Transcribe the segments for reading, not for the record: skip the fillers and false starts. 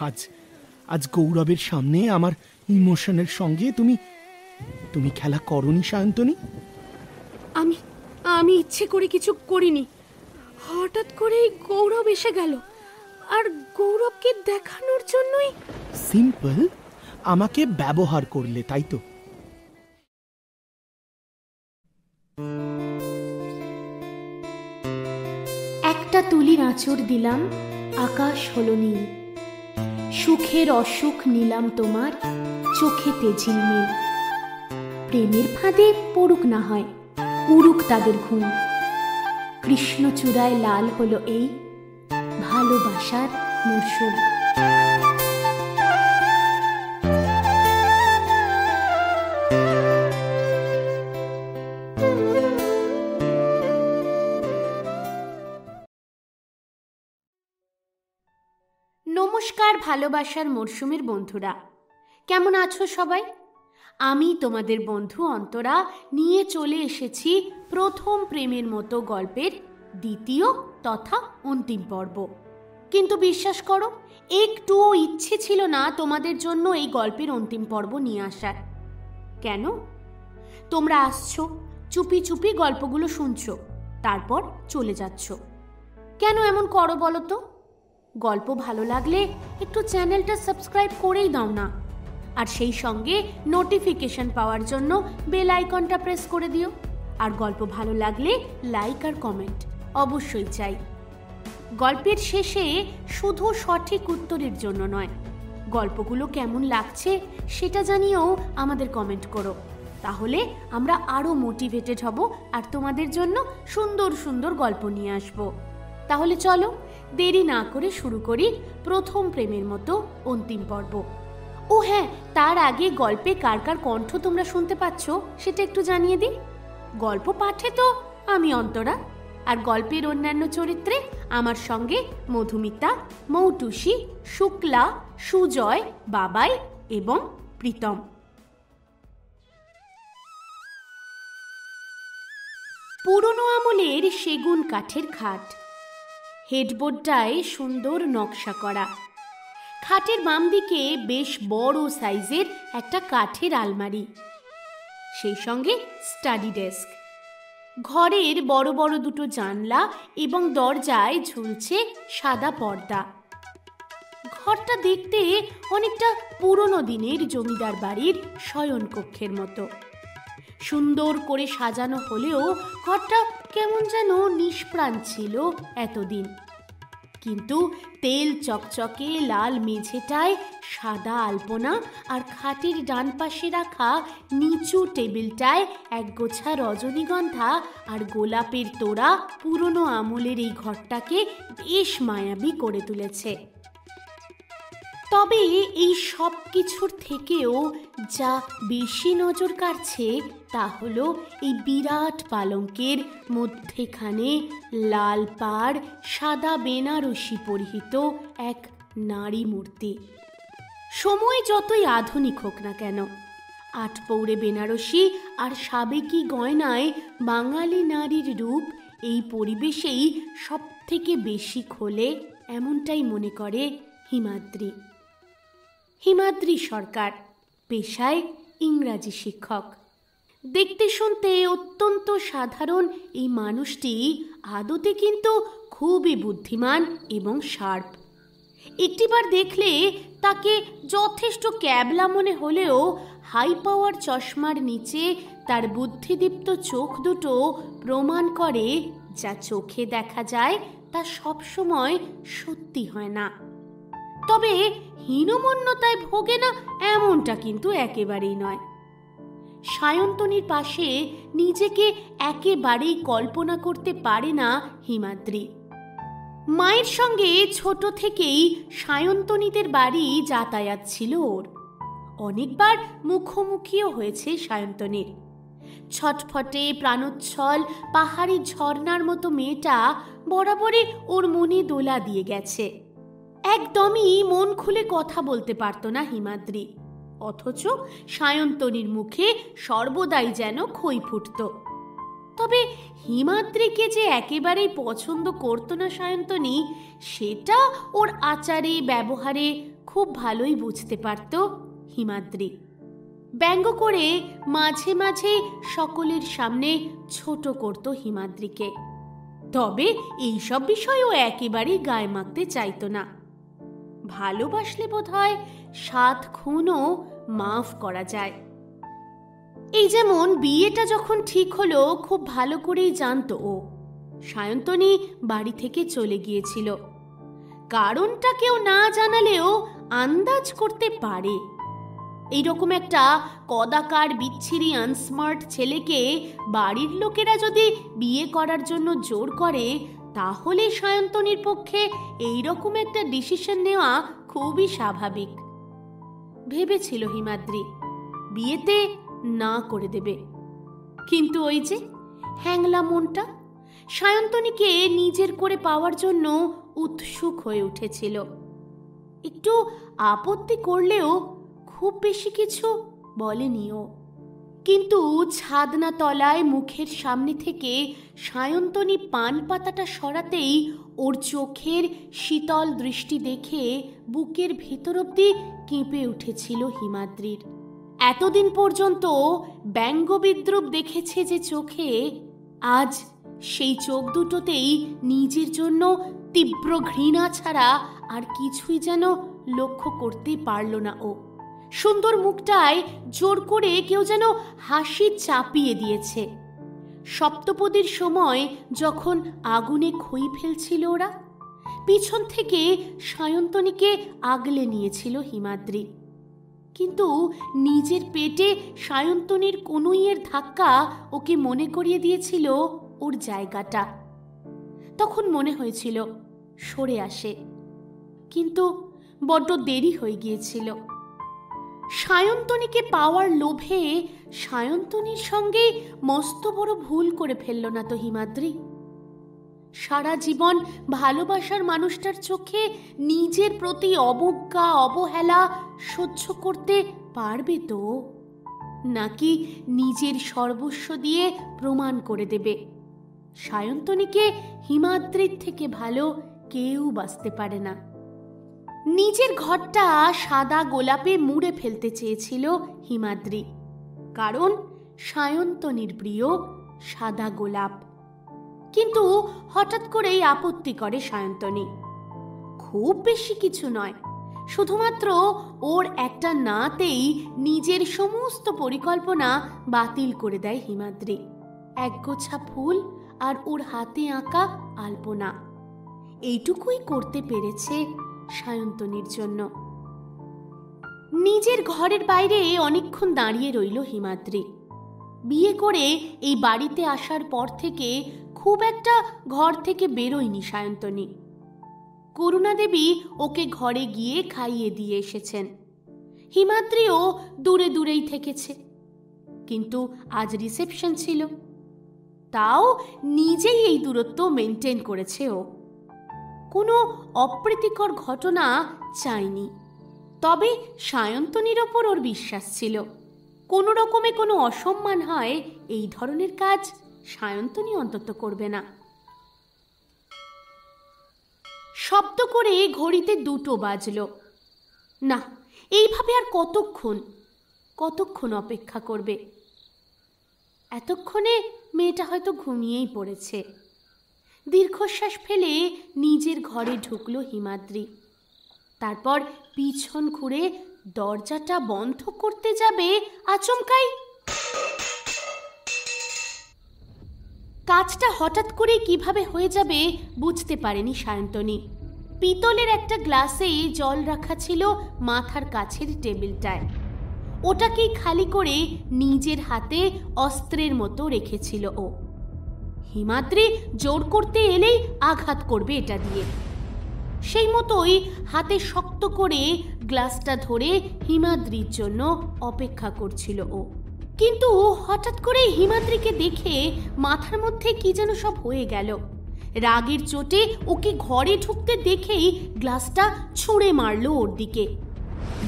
আজ আজ গৌরবের সামনে আমার ইমোশনের সঙ্গে তুমি তুমি খেলা করনি সায়ন্তনী? আমি আমি ইচ্ছে করে কিছু করিনি। হঠাৎ করেই গৌরব এসে গেল, আর গৌরবকে দেখানোর জন্যই। সিম্পল, আমাকে ব্যবহার করলে, তাই তো? একটা তুলির আঁচড় দিলাম, আকাশ হলো নীল। সুখের অসুখ নিলাম তোমার চোখেতে ঝিলমিল। প্রেমের ফাঁদে পড়ুক না হয়, উড়ুক তাদের ঘুম। কৃষ্ণচূড়ায় লাল হলো এই ভালোবাসার মরশুম। নমস্কার ভালোবাসার মরশুমের বন্ধুরা, কেমন আছো সবাই? আমি তোমাদের বন্ধু অন্তরা নিয়ে চলে এসেছি প্রথম প্রেমের মতো গল্পের দ্বিতীয় তথা অন্তিম পর্ব। কিন্তু বিশ্বাস করো, একটুও ইচ্ছে ছিল না তোমাদের জন্য এই গল্পের অন্তিম পর্ব নিয়ে আসার। কেন? তোমরা আসছো, চুপি চুপি গল্পগুলো শুনছো, তারপর চলে যাচ্ছ। কেন এমন করো বলো তো? গল্প ভালো লাগলে একটু চ্যানেলটা সাবস্ক্রাইব করেই দাও না, আর সেই সঙ্গে নোটিফিকেশন পাওয়ার জন্য বেল আইকনটা প্রেস করে দিও। আর গল্প ভালো লাগলে লাইক আর কমেন্ট অবশ্যই চাই। গল্পের শেষে শুধু সঠিক উত্তরের জন্য নয়, গল্পগুলো কেমন লাগছে সেটা জানিয়েও আমাদের কমেন্ট করো, তাহলে আমরা আরও মোটিভেটেড হব আর তোমাদের জন্য সুন্দর সুন্দর গল্প নিয়ে আসবো। তাহলে চলো দেরি না করে শুরু করি প্রথম প্রেমের মতো অন্তিম পর্ব। ও হ্যাঁ, তার আগে গল্পে কার কার কণ্ঠ তোমরা শুনতে পাচ্ছ সেটা একটু জানিয়ে দিই। গল্প পাঠে তো আমি অন্তরা, আর গল্পের অন্যান্য চরিত্রে আমার সঙ্গে মধুমিতা, মৌটুসী, শুক্লা, সুজয়, বাবাই এবং প্রীতম। পুরনো আমলের সেগুন কাঠের খাট, হেডবোর্ডটায় সুন্দর নকশা করা। খাটের বাম দিকে বেশ বড় সাইজের একটা কাঠের আলমারি, সেই সঙ্গে স্টাডি ডেস্ক। ঘরের বড় বড় দুটো জানলা এবং দরজায় ঝুলছে সাদা পর্দা। ঘরটা দেখতে অনেকটা পুরনো দিনের জমিদার বাড়ির শয়নকক্ষের মতো। সুন্দর করে সাজানো হলেও ঘরটা কেমন যেন নিষ্প্রাণ ছিল এতদিন। কিন্তু তেল চকচকে লাল মেঝেটায় সাদা আলপনা, আর খাটের ডান পাশে রাখা নিচু টেবিলটায় একগোছা রজনীগন্ধা আর গোলাপের তোড়া পুরনো আমলের এই ঘরটাকে বেশ মায়াবী করে তুলেছে। তবে এই সব কিছুর থেকেও যা বেশি নজর কাড়ছে তা হলো এই বিরাট পালঙ্কের মধ্যেখানে লাল পাড় সাদা বেনারসি পরিহিত এক নারী মূর্তি। সময় যতই আধুনিক হোক না কেন, আটপৌরে বেনারসি আর সাবেকি গয়নায় বাঙালি নারীর রূপ এই পরিবেশেই সব থেকে বেশি খোলে, এমনটাই মনে করে হিমাদ্রি। হিমাদ্রি সরকার, পেশায় ইংরাজি শিক্ষক। দেখতে শুনতে অত্যন্ত সাধারণ এই মানুষটি আদতে কিন্তু খুবই বুদ্ধিমান এবং শার্প। একটিবার দেখলে তাকে যথেষ্ট ক্যাবলা মনে হলেও হাই পাওয়ার চশমার নিচে তার বুদ্ধিদীপ্ত চোখ দুটো প্রমাণ করে যা চোখে দেখা যায় তা সবসময় সত্যি হয় না। তবে হীনমন্যতায় ভোগে না এমনটা কিন্তু একেবারেই নয়। সায়ন্তনীর পাশে নিজেকে একেবারেই কল্পনা করতে পারে না হিমাদ্রি। মায়ের সঙ্গে ছোট থেকেই সায়ন্তনীদের বাড়ি যাতায়াত ছিল ওর। অনেকবার মুখোমুখিও হয়েছে সায়ন্তনীর। ছটফটে প্রাণোচ্ছল পাহাড়ি ঝর্ণার মতো মেয়েটা বরাবরই ওর মনে দোলা দিয়ে গেছে। একদমই মন খুলে কথা বলতে পারত না হিমাদ্রি, অথচ সায়ন্তনীর মুখে সর্বদাই যেন খই ফুটত। তবে হিমাদ্রিকে যে একেবারেই পছন্দ করত না সায়ন্তনী, সেটা ওর আচারে ব্যবহারে খুব ভালোই বুঝতে পারত হিমাদ্রি। ব্যঙ্গ করে মাঝে মাঝে সকলের সামনে ছোট করত হিমাদ্রিকে। তবে এইসব বিষয়ও একেবারেই গায়ে মাখতে চাইতো না। ভালোবাসলে বোধহয় 7 খুনও মাফ করা যায়। এই যেমন বিয়েটা যখন ঠিক হলো, খুব ভালো করেই জানতো ও সায়ন্তনী বাড়ি থেকে চলে গিয়েছিল। কারণটা কেউ না জানালেও আন্দাজ করতে পারে। এইরকম একটা কদাকার বিচ্ছিরি আনস্মার্ট ছেলেকে বাড়ির লোকেরা যদি বিয়ে করার জন্য জোর করে, তাহলে সায়ন্তনীর পক্ষে এইরকম একটা ডিসিশন নেওয়া খুবই স্বাভাবিক। ভেবেছিল হিমাদ্রি বিয়েতে না করে দেবে, কিন্তু ওই যে হ্যাংলা মনটা সায়ন্তনীকে নিজের করে পাওয়ার জন্য উৎসুক হয়ে উঠেছিল। একটু আপত্তি করলেও খুব বেশি কিছু বলেনিও। কিন্তু ছাদনা তলায় মুখের সামনে থেকে সায়ন্তনী পান পাতাটা সরাতেই ওর চোখের শীতল দৃষ্টি দেখে বুকের ভেতর অবধি কেঁপে উঠেছিল হিমাদ্রির। এতদিন পর্যন্ত ব্যঙ্গ বিদ্রুপ দেখেছে যে চোখে, আজ সেই চোখ দুটোতেই নিজের জন্য তীব্র ঘৃণা ছাড়া আর কিছুই যেন লক্ষ্য করতে পারল না ও। সুন্দর মুখটায় জোর করে কেউ যেন হাসি চাপিয়ে দিয়েছে। সপ্তপদীর সময় যখন আগুনে খই ফেলছিল ওরা, পিছন থেকে সায়ন্তনীকে আগলে নিয়েছিল হিমাদ্রি। কিন্তু নিজের পেটে সায়ন্তনীর কনুইয়ের ধাক্কা ওকে মনে করিয়ে দিয়েছিল ওর জায়গাটা। তখন মনে হয়েছিল সরে আসে, কিন্তু বড্ড দেরি হয়ে গিয়েছিল। সায়ন্তনীকে পাওয়ার লোভে সায়ন্তনীর সঙ্গে মস্ত বড় ভুল করে ফেলল না তো হিমাদ্রি? সারা জীবন ভালোবাসার মানুষটার চোখে নিজের প্রতি অবজ্ঞা অবহেলা সহ্য করতে পারবে তো? নাকি নিজের সর্বস্ব দিয়ে প্রমাণ করে দেবে সায়ন্তনীকে হিমাদ্রির থেকে ভালো কেউ বাঁচতে পারে না? নিজের ঘরটা সাদা গোলাপে মুড়ে ফেলতে চেয়েছিল হিমাদ্রি, কারণ সায়ন্তনীর প্রিয় সাদা গোলাপ। কিন্তু হঠাৎ করেই আপত্তি করে সায়ন্তনী। খুব বেশি কিছু নয়, শুধুমাত্র ওর একটা নাতেই নিজের সমস্ত পরিকল্পনা বাতিল করে দেয় হিমাদ্রি। একগোছা ফুল আর ওর হাতে আঁকা আলপনা, এইটুকুই করতে পেরেছে সায়ন্তনীর জন্য। নিজের ঘরের বাইরে অনেকক্ষণ দাঁড়িয়ে রইল হিমাদ্রি। বিয়ে করে এই বাড়িতে আসার পর থেকে খুব একটা ঘর থেকে বেরোয়নি সায়ন্তনী। করুণা দেবী ওকে ঘরে গিয়ে খাইয়ে দিয়ে এসেছেন। হিমাদ্রিও দূরে দূরেই থেকেছে, কিন্তু আজ রিসেপশন ছিল, তাও নিজেই এই দূরত্ব মেনটেন করেছে ও। কোনো অপ্রীতিকর ঘটনা চায়নি। তবে সায়ন্তনীর ওপর ওর বিশ্বাস ছিল, কোনো রকমে কোনো অসম্মান হয় এই ধরনের কাজ সায়ন্তনী অন্তত করবে না। শব্দ করে ঘড়িতে 2টো বাজলো। না, এইভাবে আর কতক্ষণ অপেক্ষা করবে? এতক্ষণে মেয়েটা হয়তো ঘুমিয়েই পড়েছে। দীর্ঘশ্বাস ফেলে নিজের ঘরে ঢুকলো হিমাদ্রি। তারপর পিছন ঘুরে দরজাটা বন্ধ করতে যাবে, আচমকাই কাজটা হঠাৎ করে কিভাবে হয়ে যাবে বুঝতে পারেনি সায়ন্তনী। পিতলের একটা গ্লাসে জল রাখা ছিল মাথার কাছের টেবিলটায়। ওটাকেই খালি করে নিজের হাতে অস্ত্রের মতো রেখেছিল ও। হিমাদ্রি জোর করতে এলেই আঘাত করবে এটা দিয়ে। সেই মতোই হাতে শক্ত করে গ্লাসটা ধরে হিমাদ্রির জন্য অপেক্ষা করছিল ও। কিন্তু হঠাৎ করে হিমাদ্রিকে দেখে মাথার মধ্যে কি যেন সব হয়ে গেল। রাগের চোটে ওকে ঘরে ঢুকতে দেখেই গ্লাসটা ছুঁড়ে মারল ওর দিকে।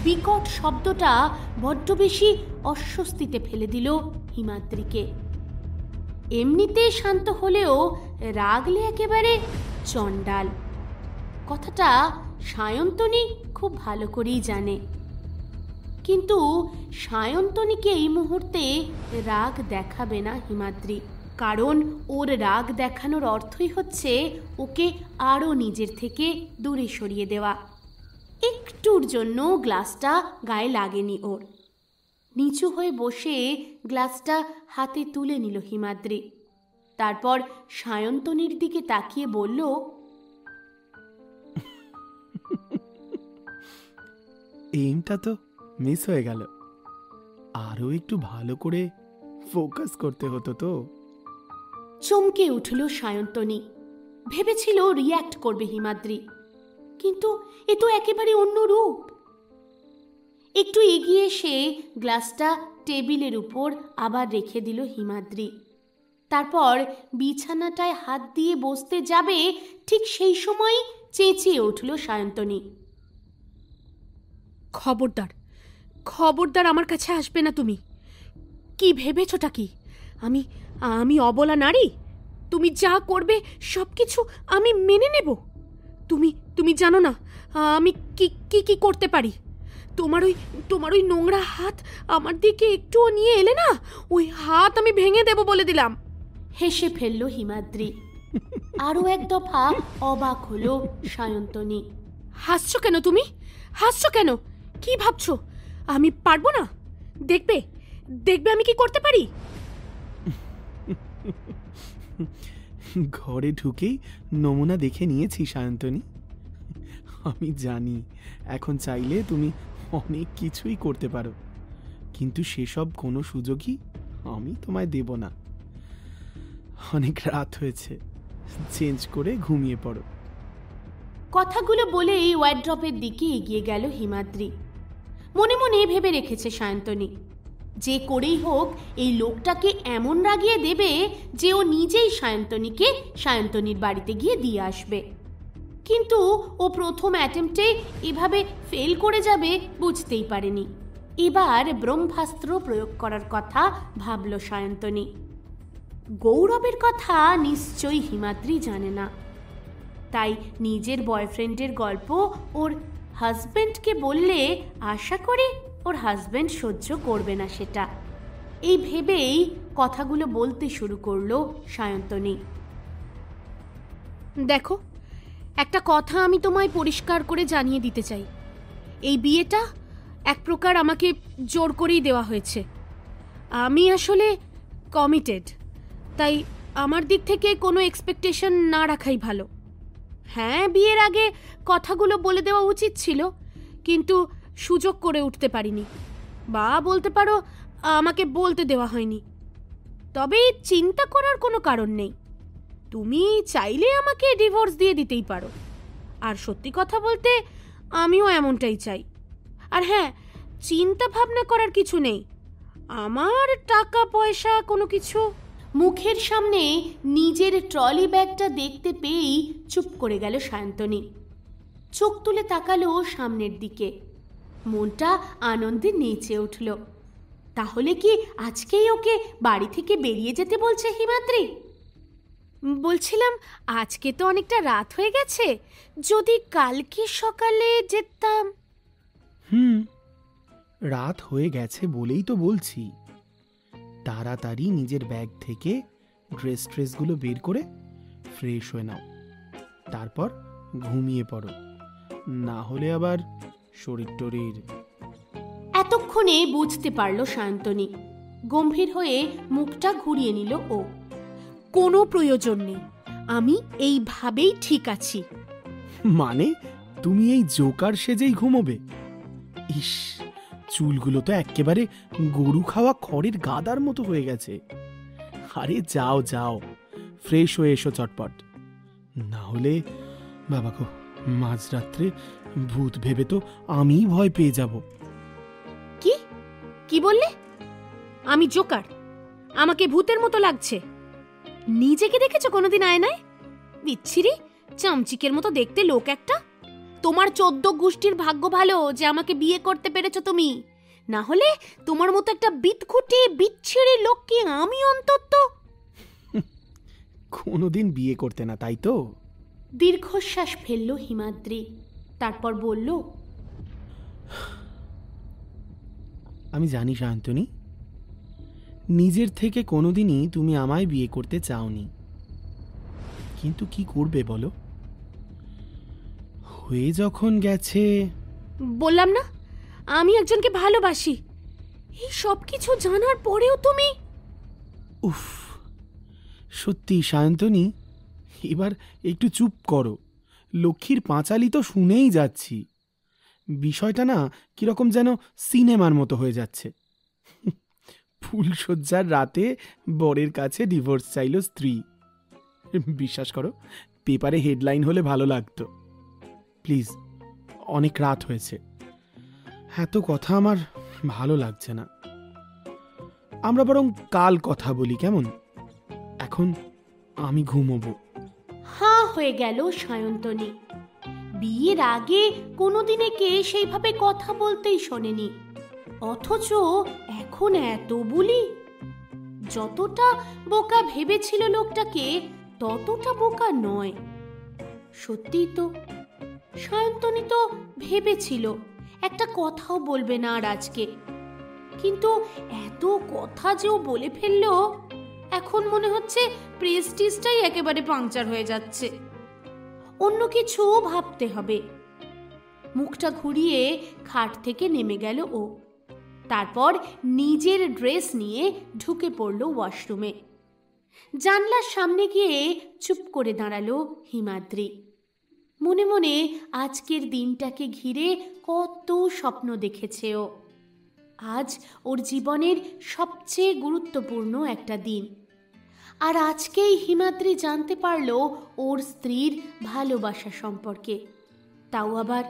বিকট শব্দটা বড্ড বেশি অস্বস্তিতে ফেলে দিল হিমাদ্রিকে। এমনিতে শান্ত হলেও রাগলে একেবারে চণ্ডাল। কথাটা সায়ন্তনী খুব ভালো করেই জানে। কিন্তু সায়ন্তনীকে এই মুহূর্তে রাগ দেখাবে না হিমাদ্রি, কারণ ওর রাগ দেখানোর অর্থই হচ্ছে ওকে আরও নিজের থেকে দূরে সরিয়ে দেওয়া। একটুর জন্য গ্লাসটা গায়ে লাগেনি ওর। নিচু হয়ে বসে গ্লাসটা হাতে তুলে নিল হিমাদ্রি। তারপর সায়ন্তনীর দিকে তাকিয়ে বলল, এইমটা তো মিস হয়ে গেল, আরও একটু ভালো করে ফোকাস করতে হতো তো। চমকে উঠল সায়ন্তনী। ভেবেছিল রিয়্যাক্ট করবে হিমাদ্রি, কিন্তু এ তো একেবারে অন্য রূপ। একটু এগিয়ে এসে গ্লাসটা টেবিলের উপর আবার রেখে দিল হিমাদ্রি। তারপর বিছানাটায় হাত দিয়ে বসতে যাবে, ঠিক সেই সময় চেঁচিয়ে উঠল সায়ন্তনী, খবরদার, খবরদার আমার কাছে আসবে না তুমি। কি ভেবেছটা কি? আমি আমি অবলা নারী? তুমি যা করবে সব কিছু আমি মেনে নেব? তুমি জানো না আমি কি কি কি করতে পারি? তোমার ওই নোংরা হাত আমার দিকে একটুও নিয়ে এলে না, ওই হাত আমি ভেঙে দেব বলে দিলাম। হেসে ফেলল হিমাদ্রি। আরও এক দফা অবাক হলো সায়ন্তনী। হাসছো কেন তুমি? হাসছো কেন? কি ভাবছো আমি পারবো না? দেখবে দেখবে আমি কি করতে পারি। ঘরে ঢুকেই নমুনা দেখে নিয়েছি সায়ন্তনী। আমি জানি এখন চাইলে তুমি অনেক কিছুই করতে পারো, কিন্তু সেসব কোনো সুযোগই আমি তোমায় দেব না। অনেক রাত হয়েছে, চেঞ্জ করে ঘুমিয়ে পড়ো। কথাগুলো বলেই ওয়ার্ড্রপের দিকে এগিয়ে গেল হিমাদ্রি। মনে মনে ভেবে রেখেছে সায়ন্তনী, যে করেই হোক এই লোকটাকে এমন রাগিয়ে দেবে যে ও নিজেই সায়ন্তনীকে সায়ন্তনীর বাড়িতে গিয়ে দিয়ে আসবে। কিন্তু ও প্রথম অ্যাটেম্পটে এভাবে ফেল করে যাবে বুঝতেই পারেনি। এবার ব্রহ্মাস্ত্র প্রয়োগ করার কথা ভাবল সায়ন্তনী। গৌরবের কথা নিশ্চয়ই হিমাদ্রি জানে না, তাই নিজের বয়ফ্রেন্ডের গল্প ওর হাজব্যান্ডকে বললে আশা করি ওর হাজব্যান্ড সহ্য করবে না সেটা। এই ভেবেই কথাগুলো বলতে শুরু করলো সায়ন্তনী। দেখো, একটা কথা আমি তোমায় পরিষ্কার করে জানিয়ে দিতে চাই। এই বিয়েটা এক প্রকার আমাকে জোর করেই দেওয়া হয়েছে। আমি আসলে কমিটেড, তাই আমার দিক থেকে কোনো এক্সপেকটেশন না রাখাই ভালো। হ্যাঁ, বিয়ের আগে কথাগুলো বলে দেওয়া উচিত ছিল, কিন্তু সুযোগ করে উঠতে পারিনি, বা বলতে পারো আমাকে বলতে দেওয়া হয়নি। তবে চিন্তা করার কোনো কারণ নেই। তুমি চাইলে আমাকে ডিভোর্স দিয়ে দিতেই পারো। আর সত্যি কথা বলতে আমিও এমনটাই চাই। আর হ্যাঁ, চিন্তা ভাবনা করার কিছু নেই। আমার টাকা পয়সা কোনো কিছু। মুখের সামনে নিজের ট্রলি ব্যাগটা দেখতে পেয়েই চুপ করে গেল সায়ন্তনী। চোখ তুলে তাকালো সামনের দিকে। মনটা আনন্দে নেচে উঠল। তাহলে কি আজকেই ওকে বাড়ি থেকে বেরিয়ে যেতে বলছে হিমাদ্রি? বলছিলাম, আজকে তো অনেকটা রাত হয়ে গেছে, যদি কালকে সকালে যেতাম। রাত হয়ে গেছে বলেই তো বলছি, তাড়াতাড়ি নিজের ব্যাগ থেকে ড্রেসগুলো বের করে ফ্রেশ হয়ে নাও, তারপর ঘুমিয়ে পড়ো, না হলে আবার শরীর টরীর। এতক্ষণে বুঝতে পারল সায়ন্তনী। গম্ভীর হয়ে মুখটা ঘুরিয়ে নিল ও। কোনো প্রয়োজন নেই, আমি এইভাবেই ঠিক আছি। মানে তুমি এই জোকার সেজেই ঘুমোবে? ইস, চুলগুলো তো একেবারে গরু খাওয়া খড়ের গাদার মতো হয়ে গেছে। আরে যাও যাও, ফ্রেশ হয়ে এসো চটপট, না হলে বাবা গো, মাঝরাত্রে ভূত ভেবে তো আমি ভয় পেয়ে যাব। কি কি বললে? আমি জোকার? আমাকে ভূতের মতো লাগছে? নিজেকে দেখেছো কোনোদিন আয়নায়? বিচ্ছিরি চামচিকের মতো দেখতে লোক একটা। তোমার 14 গোষ্ঠীর ভাগ্য ভালো যে আমাকে বিয়ে করতে পেরেছো তুমি, না হলে তোমার মতো একটা বিতখুঁটি বিচ্ছিরি লোককে আমি অন্তত। কোনোদিন বিয়ে করতে না, তাই তো? দীর্ঘশ্বাস ফেলল হিমাদ্রি। তারপর বলল, আমি জানি সায়ন্তনী, নিজের থেকে কোনোদিনই তুমি আমায় বিয়ে করতে চাওনি, কিন্তু কি করবে বলো? হয়ে যখন গেছে। বললাম না আমি একজনকে ভালোবাসি। এই সব কিছু জানার পরেও তুমি। উফ, সত্যি সায়ন্তনী, এবার একটু চুপ করো। লক্ষ্মীর পাঁচালি তো শুনেই যাচ্ছি। বিষয়টা না কিরকম যেন সিনেমার মতো হয়ে যাচ্ছে। ফুলশয্যার রাতে বরের কাছে ডিভোর্স চাইল স্ত্রী। বিশ্বাস করো, পেপারে হেডলাইন হলে ভালো লাগতো। প্লিজ, অনেক রাত হয়েছে, এত কথা আমার ভালো লাগছে না। আমরা বরং কাল কথা বলি, কেমন? এখন আমি ঘুমোবো। হাঁ হয়ে গেল সায়ন্তনী। বিয়ের আগে কোনোদিন একে সেইভাবে কথা বলতেই শোনেনি, অথচ এখন এত বুলি। যতটা বোকা ভেবেছিল লোকটাকে, ততটা বোকা নয়। সত্যিই তো, সায়ন্তনী তো ভেবেছিল একটা কথাও বলবে না আর আজকে, কিন্তু এত কথা যে ও বলে ফেললো, এখন মনে হচ্ছে প্রেস্টিজটাই একেবারে পাংচার হয়ে যাচ্ছে। অন্য কিছু ভাবতে হবে। মুখটা ঘুরিয়ে খাট থেকে নেমে গেল ও। তারপর নিজের ড্রেস নিয়ে ঢুকে পড়ল ওয়াশরুমে। জানলার সামনে গিয়ে চুপ করে দাঁড়ালো হিমাদ্রি। মনে মনে আজকের দিনটাকে ঘিরে কত স্বপ্ন দেখেছে ও। আজ ওর জীবনের সবচেয়ে গুরুত্বপূর্ণ একটা দিন। আর আজকেই হিমাদ্রি জানতে পারল ওর স্ত্রীর ভালোবাসা সম্পর্কে, তাও আবার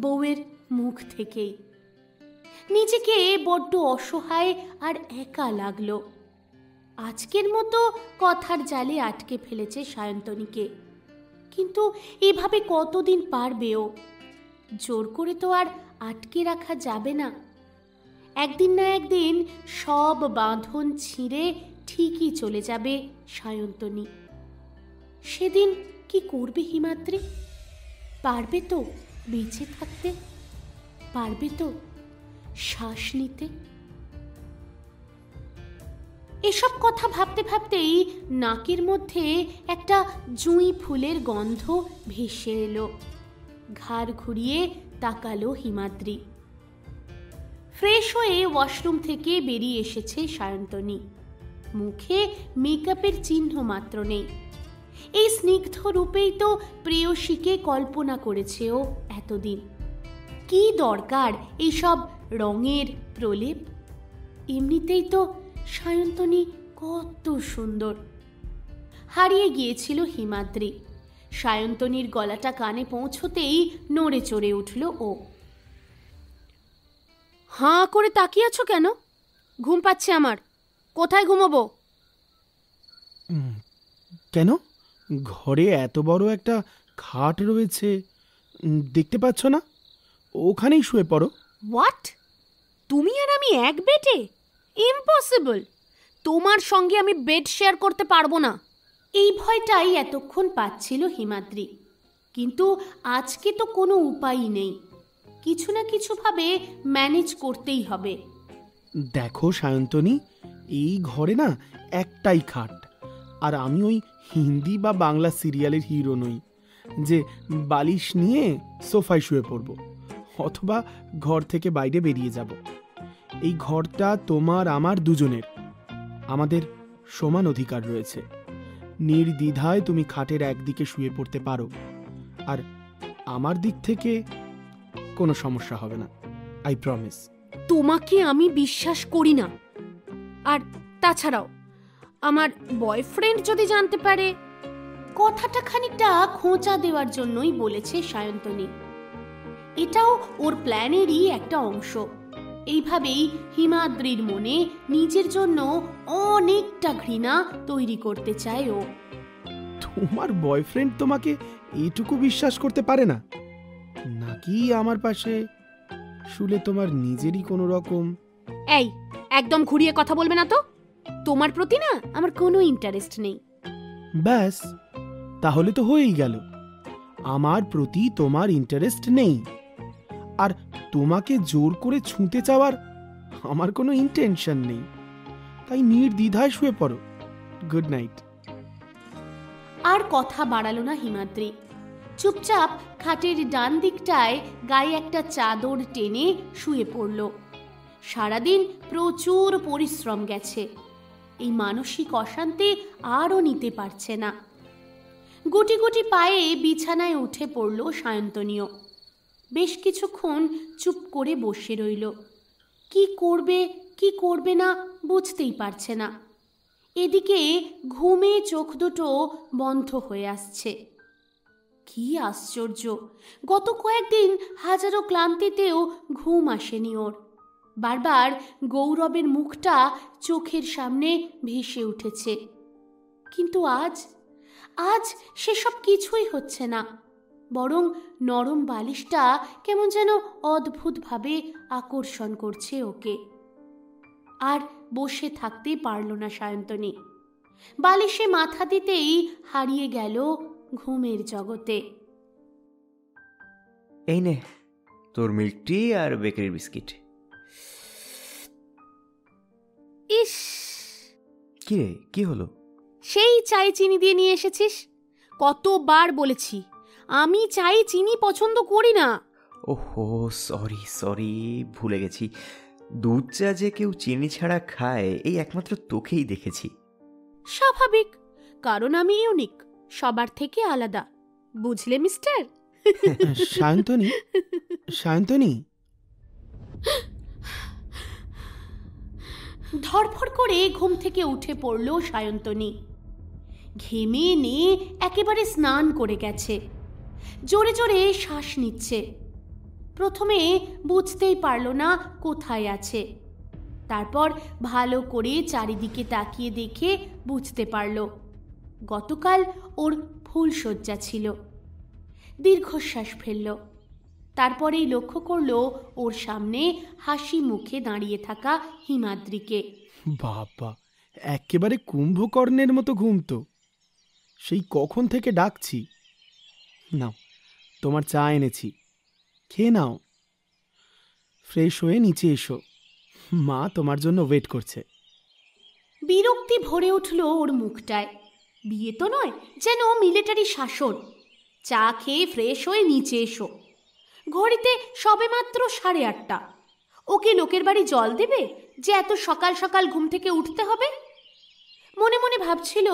বউয়ের মুখ থেকেই। নিজেকে বড্ড অসহায় আর একা লাগলো। আজকের মতো কথার জালে আটকে ফেলেছে সায়ন্তনীকে, কিন্তু এভাবে কতদিন পারবে ও? জোর করে তো আর আটকে রাখা যাবে না। একদিন না একদিন সব বাঁধন ছিঁড়ে ঠিকই চলে যাবে সায়ন্তনী। সেদিন কি করবে হিমাদ্রি? পারবে তো বেঁচে থাকতে? পারবে তো শ্বাস নিতে? এসব কথা ভাবতে ভাবতেই নাকের মধ্যে একটা জুঁই ফুলের গন্ধ ভেসে এলো। ঘাড় ঘুরিয়ে তাকালো হিমাদ্রি। ফ্রেশ হয়ে ওয়াশরুম থেকে বেরিয়ে এসেছে সায়ন্তনী। মুখে মেকআপের চিহ্ন মাত্র নেই। এই স্নিগ্ধ রূপেই তো প্রেয়সীকে কল্পনা করেছে ও এতদিন। কি দরকার এইসব রঙের প্রলেপ? এমনিতেই তো সায়ন্তনী কত সুন্দর। হারিয়ে গিয়েছিল হিমাদ্রি। সায়ন্তনীর গলাটা কানে পৌঁছতেই নড়ে চড়ে উঠল ও। হাঁ করে তাকিয়ে আছো কেন? ঘুম পাচ্ছে আমার। কোথায় ঘুমোবো? কেন? ঘরে এত বড় একটা খাট রয়েছে, দেখতে পাচ্ছ না? ওখানেই শুয়ে পড়ো। হোয়াট? তুমি আর আমি এক বেডে? ইম্পসিবল। তোমার সঙ্গে আমি বেড শেয়ার করতে পারবো না। এই ভয়টাই এতক্ষণ পাচ্ছিল হিমাদ্রি, কিন্তু আজকে তো কোনো উপায়ই নেই। কিছু না কিছুভাবে ম্যানেজ করতেই হবে। দেখো সায়ন্তনী, এই ঘরে না একটাই খাট, আর আমি ওই হিন্দি বা বাংলা সিরিয়ালের হিরো নই যে বালিশ নিয়ে সোফায় শুয়ে পড়ব অথবা ঘর থেকে বাইরে বেরিয়ে যাব। এই ঘরটা তোমার আমার দুজনের। আমাদের সমান অধিকার রয়েছে। নির্দ্বিধায় তুমি খাটের একদিকে শুয়ে পড়তে পারো, আর আমার দিক থেকে কোনো সমস্যা হবে না, আই প্রমিস। তোমাকে আমি বিশ্বাস করি না। আর তাছাড়াও আমার বয়ফ্রেন্ড যদি জানতে পারে। কথাটা খানিকটা খোঁচা দেওয়ার জন্যই বলেছে সায়ন্তনী। এটাও ওর প্ল্যানেরই একটা অংশ। এইভাবেই হিমাদ্রির মনে নিজের জন্য অনেকটা ঘৃণা তৈরি করতে চায় ও। তোমার বয়ফ্রেন্ড তোমাকে এটুকু বিশ্বাস করতে পারে না? নাকি আমার পাশে শুলে তোমার নিজেরই কোনো রকম? এই, একদম ঘুরিয়ে কথা বলবে না তো। তোমার প্রতি না আমার কোনো ইন্টারেস্ট নেই। ব্যাস, তাহলে তো হয়েই গেল। আমার প্রতি তোমার ইন্টারেস্ট নেই, আর তোমাকে জোর করে ছুঁতে চাওয়ার আমার কোনো ইন্টেনশন নেই। তাই নির্দ্বিধায় শুয়ে পড়ো। Good night. আর কথা বাড়ালো না হিমাদ্রি। চুপচাপ খাটের ডান দিকটায় গায়ে একটা চাদর টেনে শুয়ে পড়ল। সারাদিন প্রচুর পরিশ্রম গেছে, এই মানসিক অশান্তি আরও নিতে পারছে না। গুটি গুটি পায়ে বিছানায় উঠে পড়ল সায়ন্তনীয়। বেশ কিছুক্ষণ চুপ করে বসে রইল। কি করবে কি করবে না বুঝতেই পারছে না। এদিকে ঘুমে চোখ দুটো বন্ধ হয়ে আসছে। কি আশ্চর্য, গত কয়েকদিন হাজারো ক্লান্তিতেও ঘুম আসেনি ওর। বারবার গৌরবের মুখটা চোখের সামনে ভেসে উঠেছে, কিন্তু আজ আজ সেসব কিছুই হচ্ছে না। বরং নরম বালিশটা কেমন যেন অদ্ভুতভাবে আকর্ষণ করছে ওকে। আর বসে থাকতে পারল না সায়ন্তনী। বালিশে মাথা দিতেই হারিয়ে গেল ঘুমের জগতে। এই নে তোর মিল্ক টি আর বেকারি বিস্কিট। ইস, কি রে, কি হলো? সেই চায়ে চিনি দিয়ে নিয়ে এসেছিস। কতবার বলেছি আমি চায়ে চিনি পছন্দ করি না। ওহো, সরি সরি, ভুলে গেছি। দুধ চা যে কেউ চিনি ছাড়া খায় এই একমাত্র তোকেই দেখেছি। স্বাভাবিক, কারণ আমি ইউনিক, সবার থেকে আলাদা, বুঝলে মিস্টার? সায়ন্তনী, সায়ন্তনী। ধরফর করে ঘুম থেকে উঠে পড়ল সায়ন্তনী। ঘেমে নিয়ে একেবারে স্নান করে গেছে। জোরে জোরে শ্বাস নিচ্ছে। প্রথমে বুঝতেই পারল না কোথায় আছে। তারপর ভালো করে চারিদিকে তাকিয়ে দেখে বুঝতে পারল গতকাল ওর ফুলশয্যা ছিল। দীর্ঘশ্বাস ফেলল। তারপরেই লক্ষ্য করল ওর সামনে হাসি মুখে দাঁড়িয়ে থাকা হিমাদ্রিকে। বাবা, একেবারে কুম্ভকর্ণের মতো ঘুম তো। সেই কখন থেকে ডাকছি। নাও, তোমার চা এনেছি, খেয়ে নাও। ফ্রেশ হয়ে নিচে এসো, মা তোমার জন্য ওয়েট করছে। বিরক্তি ভরে উঠল ওর মুখটায়। বিয়ে তো নয়, যেন মিলিটারি শাসন। চা খেয়ে ফ্রেশ হয়ে নিচে এসো। ঘড়িতে সবেমাত্র 8:30। ওকে লোকের বাড়ি জল দেবে যে এত সকাল সকাল ঘুম থেকে উঠতে হবে? মনে মনে ভাবছিল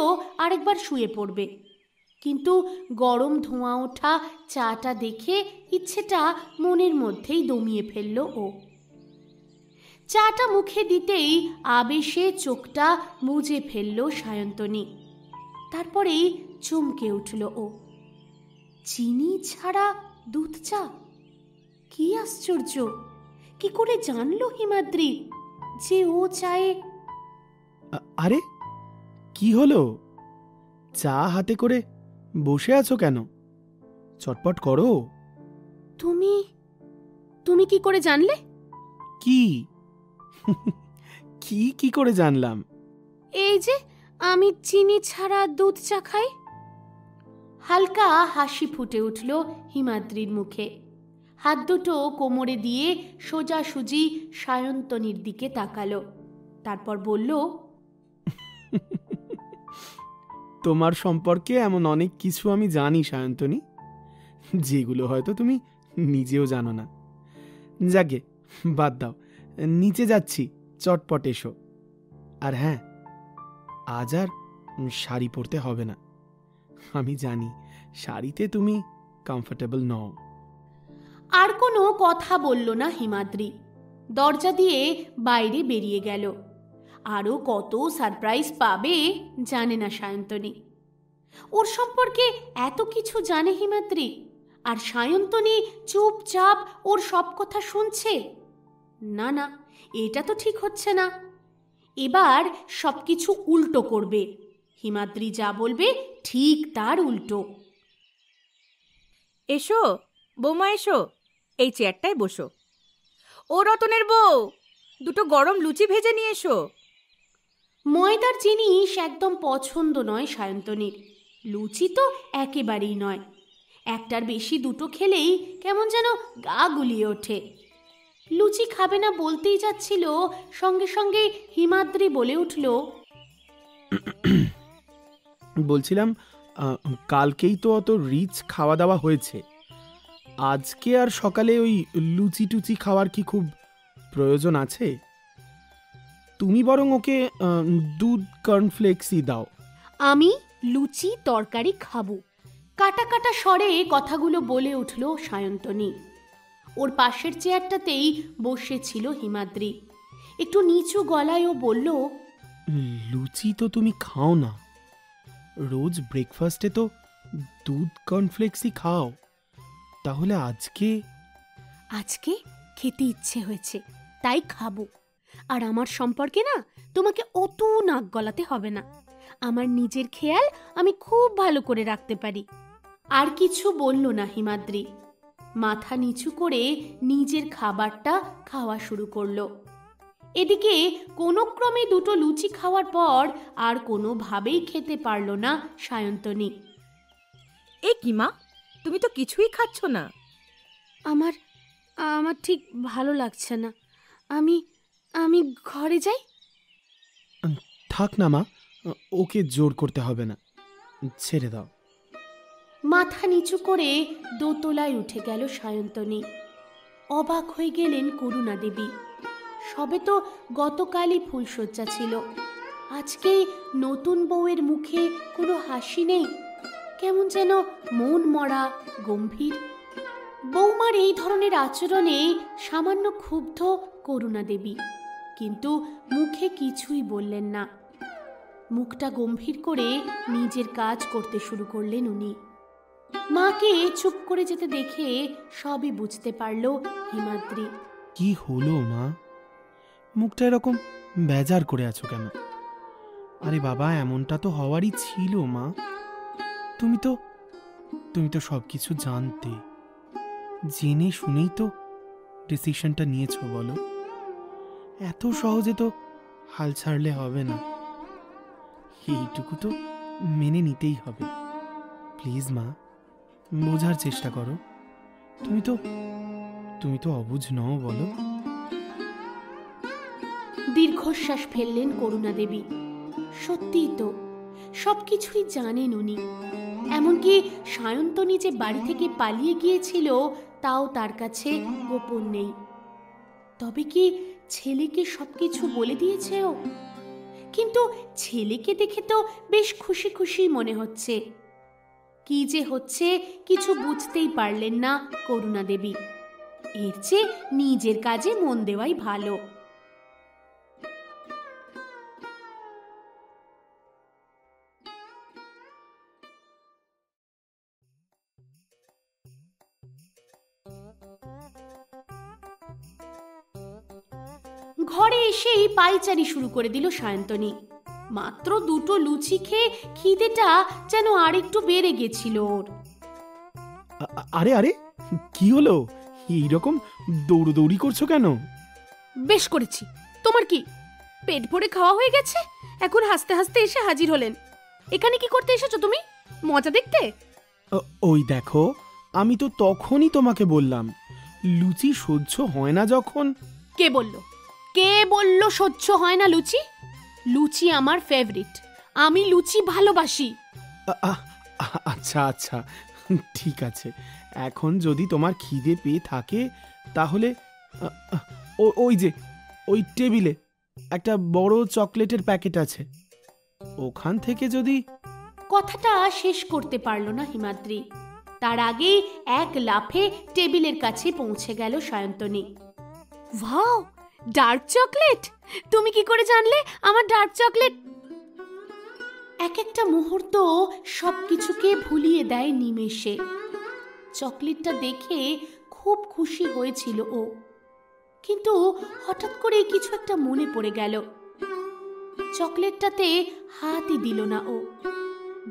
আরেকবার শুয়ে পড়বে, কিন্তু গরম ধোঁয়া ওঠা চাটা দেখে ইচ্ছেটা মনের মধ্যেই দমিয়ে ফেলল ও। চাটা মুখে দিতেই আবেশে চোখটা মুজে ফেলল সায়ন্তনী। তারপরেই চমকে উঠল ও। চিনি ছাড়া দুধ চা? কি আশ্চর্য! কি করে জানলো হিমাদ্রি যে ও চায়ে? আরে কি হলো? চা হাতে করে বসে আছো কেন? চটপট করো। তুমি তুমি কি করে জানলে? কি কি কি করে জানলাম? এই যে আমি চিনি ছাড়া দুধ চা খাই। হালকা হাসি ফুটে উঠল হিমাদ্রির মুখে। হাত দুটো কোমরে দিয়ে সোজাসুজি সায়ন্তনীর দিকে তাকালো। তারপর বলল, তোমার সম্পর্কে এমন অনেক কিছু আমি জানি সায়ন্তনী, যেগুলো হয়তো তুমি নিজেও জানো না। যাকে বাদ দাও, নিচে যাচ্ছি, চটপট এসো। আর হ্যাঁ, আজ আর শাড়ি পরতে হবে না। আমি জানি শাড়িতে তুমি কমফোর্টেবল নও। আর কোনো কথা বলল না হিমাদ্রি। দরজা দিয়ে বাইরে বেরিয়ে গেল। আরও কত সারপ্রাইজ পাবে জানে না সায়ন্তনী। ওর সম্পর্কে এত কিছু জানে হিমাদ্রি, আর সায়ন্তনী চুপচাপ ওর সব কথা শুনছে। না না, এটা তো ঠিক হচ্ছে না। এবার সবকিছু উল্টো করবে। হিমাদ্রি যা বলবে ঠিক তার উল্টো। এসো বৌমা, এসো, এই চেয়ারটায় বসো। ও রতনের বউ, দুটো গরম লুচি ভেজে নিয়ে এসো। ময়দার জিনিস একদম পছন্দ নয় সায়ন্তনীর। লুচি তো একেবারেই নয়। একটার বেশি দুটো খেলেই কেমন যেন গা গুলিয়ে ওঠে। লুচি খাবে না বলতেই যাচ্ছিল, সঙ্গে সঙ্গে হিমাদ্রি বলে উঠল, বলছিলাম কালকেই তো অত রিচ খাওয়া দাওয়া হয়েছে, আজকে আর সকালে ওই লুচি টুচি খাওয়ার কি খুব প্রয়োজন আছে? তুমি বরং ওকে দুধ কর্নফ্লেক্সই দাও। আমি লুচি তরকারি খাবো, কাটা কাটা স্বরে কথাগুলো বলে উঠল সায়ন্তনী। ওর পাশের চেয়ারটাতেই বসেছিল হিমাদ্রি। একটু নিচু গলায় ও বলল, লুচি তো তুমি খাও না, রোজ ব্রেকফাস্টে তো দুধ কর্নফ্লেক্সই খাও, তাহলে আজকে? আজকে খেতে ইচ্ছে হয়েছে তাই খাবো। আর আমার সম্পর্কে না তোমাকে অত নাক গলাতে হবে না, আমার নিজের খেয়াল আমি খুব ভালো করে রাখতে পারি। আর কিছু বলল না হিমাদ্রি, মাথা নিচু করে নিজের খাবারটা খাওয়া শুরু করলো। এদিকে কোনো ক্রমে দুটো লুচি খাওয়ার পর আর কোনোভাবেই খেতে পারল না সায়ন্তনী। এ কি মা, তুমি তো কিছুই খাচ্ছ না। আমার আমার ঠিক ভালো লাগছে না, আমি আমি ঘরে যাই। থাক না মা, ওকে জোর করতে হবে না, ছেড়ে দাও। মাথা নিচু করে দোতলায় উঠে গেল সায়ন্তনী। অবাক হয়ে গেলেন করুণা দেবী। সবে তো গতকালই ফুলশয্যা ছিল, আজকে নতুন বউয়ের মুখে কোনো হাসি নেই, কেমন যেন মন মরা গম্ভীর। বৌমার এই ধরনের আচরণে সামান্য ক্ষুব্ধ করুণা দেবী, কিন্তু মুখে কিছুই বললেন না। মুখটা গম্ভীর করে নিজের কাজ করতে শুরু করলেন উনি। মাকে চুপ করে যেতে দেখে সবই বুঝতে পারল হিমাদ্রি। কি হলো মা, মুখটা এরকম বেজার করে আছো কেন? আরে বাবা, এমনটা তো হওয়ারই ছিল মা, তুমি তো সবকিছু জানতে, জেনে শুনেই তো ডিসিশনটা নিয়েছো, বলো? এত সহজে তো হাল ছাড়লে হবে না, এইটুকু তো মেনে নিতেই হবে। প্লিজ মা, বোঝার চেষ্টা করো, তুমি তো অবুঝ নও, বলো? দীর্ঘশ্বাস ফেললেন করুণা দেবী। সত্যিই তো সবকিছুই জানেন উনি, এমনকি সায়ন্তনী যে বাড়ি থেকে পালিয়ে গিয়েছিল তাও তার কাছে গোপন নেই। তবে কি ছেলেকে সবকিছু বলে দিয়েছে ও? কিন্তু ছেলেকে দেখে তো বেশ খুশি খুশি মনে হচ্ছে। কি যে হচ্ছে কিছু বুঝতেই পারলেন না করুণা দেবী। এর চেয়ে নিজের কাজে মন দেওয়াই ভালো। ঘরে এসেই পায়চারি শুরু করে দিল সায়ন্তনী। মাত্র দুটো লুচি খেয়ে খিদেটা যেন আরেকটু বেড়ে গেছিল ওর। আরে আরে, কি হলো? এইরকম দৌড়দৌড়ি করছো কেন? বেশ করেছি, তোমার কি পেট ভরে খাওয়া হয়ে গেছে? এখন হাসতে হাসতে এসে হাজির হলেন। এখানে কি করতে এসেছো তুমি? মজা দেখতে? ওই দেখো, আমি তো তখনই তোমাকে বললাম লুচি সহ্য হয় না যখন। কে বলল সহ্য হয় না লুচি? লুচি আমার ফেভারিট, আমি লুচি ভালোবাসি। আচ্ছা আচ্ছা, ঠিক আছে, এখন যদি তোমার খিদে পেয়ে থাকে তাহলে ওই যে ওই টেবিলে একটা বড় চকলেটের প্যাকেট আছে, ওখান থেকে যদি। কথাটা শেষ করতে পারল না হিমাদ্রি, তার আগেই এক লাফে টেবিলের কাছে পৌঁছে গেল সায়ন্তনী। Wow, dark chocolate! তুমি কি করে জানলে আমার ডার্ক চকলেট? এক একটা মুহূর্ত সবকিছুকে ভুলিয়ে দেয় নিমেষে। চকলেটটা দেখে খুব খুশি হয়েছিল ও, কিন্তু হঠাৎ করে কিছু একটা মনে পড়ে গেল। চকলেটটাতে হাতই দিল না ও।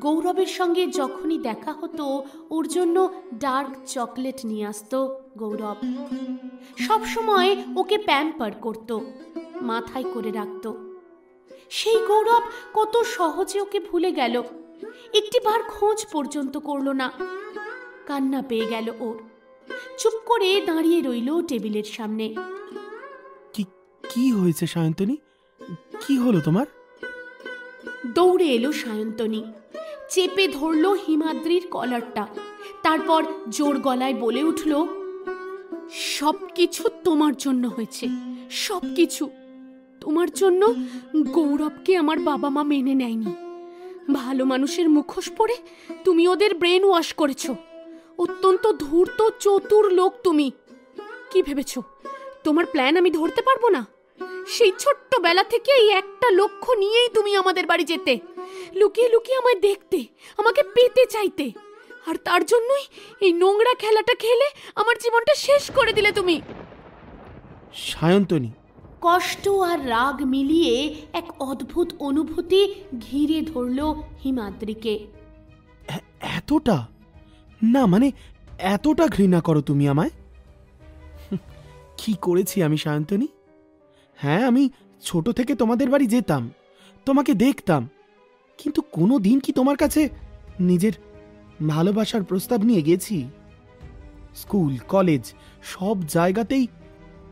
গৌরবের সঙ্গে যখনই দেখা হতো ওর জন্য ডার্ক চকলেট নিয়ে আসতো গৌরব। সবসময় ওকে প্যাম্পার করত, মাথায় করে রাখত। সেই গৌরব কত সহজে ওকে ভুলে গেল, একটিবার খোঁজ পর্যন্ত করল না। কান্না পেয়ে গেল ওর। চুপ করে দাঁড়িয়ে রইল টেবিলের সামনে। কি কি হয়েছে সায়ন্তনী? কি হলো তোমার? দৌড়ে এলো সায়ন্তনী, চেপে ধরল হিমাদ্রির কলারটা, তারপর জোর গলায় বলে উঠল, সবকিছু তোমার জন্য হয়েছে, সবকিছু তোমার জন্য। গৌরবকে আমার বাবা মা মেনে নেয়নি। ভালো মানুষের মুখোশ পরে তুমি ওদের ব্রেন ওয়াশ করেছ। অত্যন্ত ধূর্ত চতুর লোক তুমি। কি ভেবেছ তোমার প্ল্যান আমি ধরতে পারবো না? সেই ছোট্টবেলা থেকে এই একটা লক্ষ্য নিয়েই তুমি আমাদের বাড়ি যেতে, লুকিয়ে লুকিয়ে আমায় দেখতে, আমাকে পেতে চাইতে, আর তার জন্যই এই নোংরা খেলাটা খেলে আমার জীবনটা শেষ করে দিলে তুমি। সায়ন্তনী, কষ্ট আর রাগ মিলিয়ে এক অদ্ভুত অনুভূতি ঘিরে ধরল হিমাদ্রিকে। এতটা না, মানে এতটা ঘৃণা করো তুমি আমায়? কি করেছি আমি সায়ন্তনী? হ্যাঁ, আমি ছোট থেকে তোমাদের বাড়ি যেতাম, তোমাকে দেখতাম, কিন্তু কোনো দিন কি তোমার কাছে নিজের ভালোবাসার প্রস্তাব নিয়ে গেছি? স্কুল, কলেজ, সব জায়গাতেই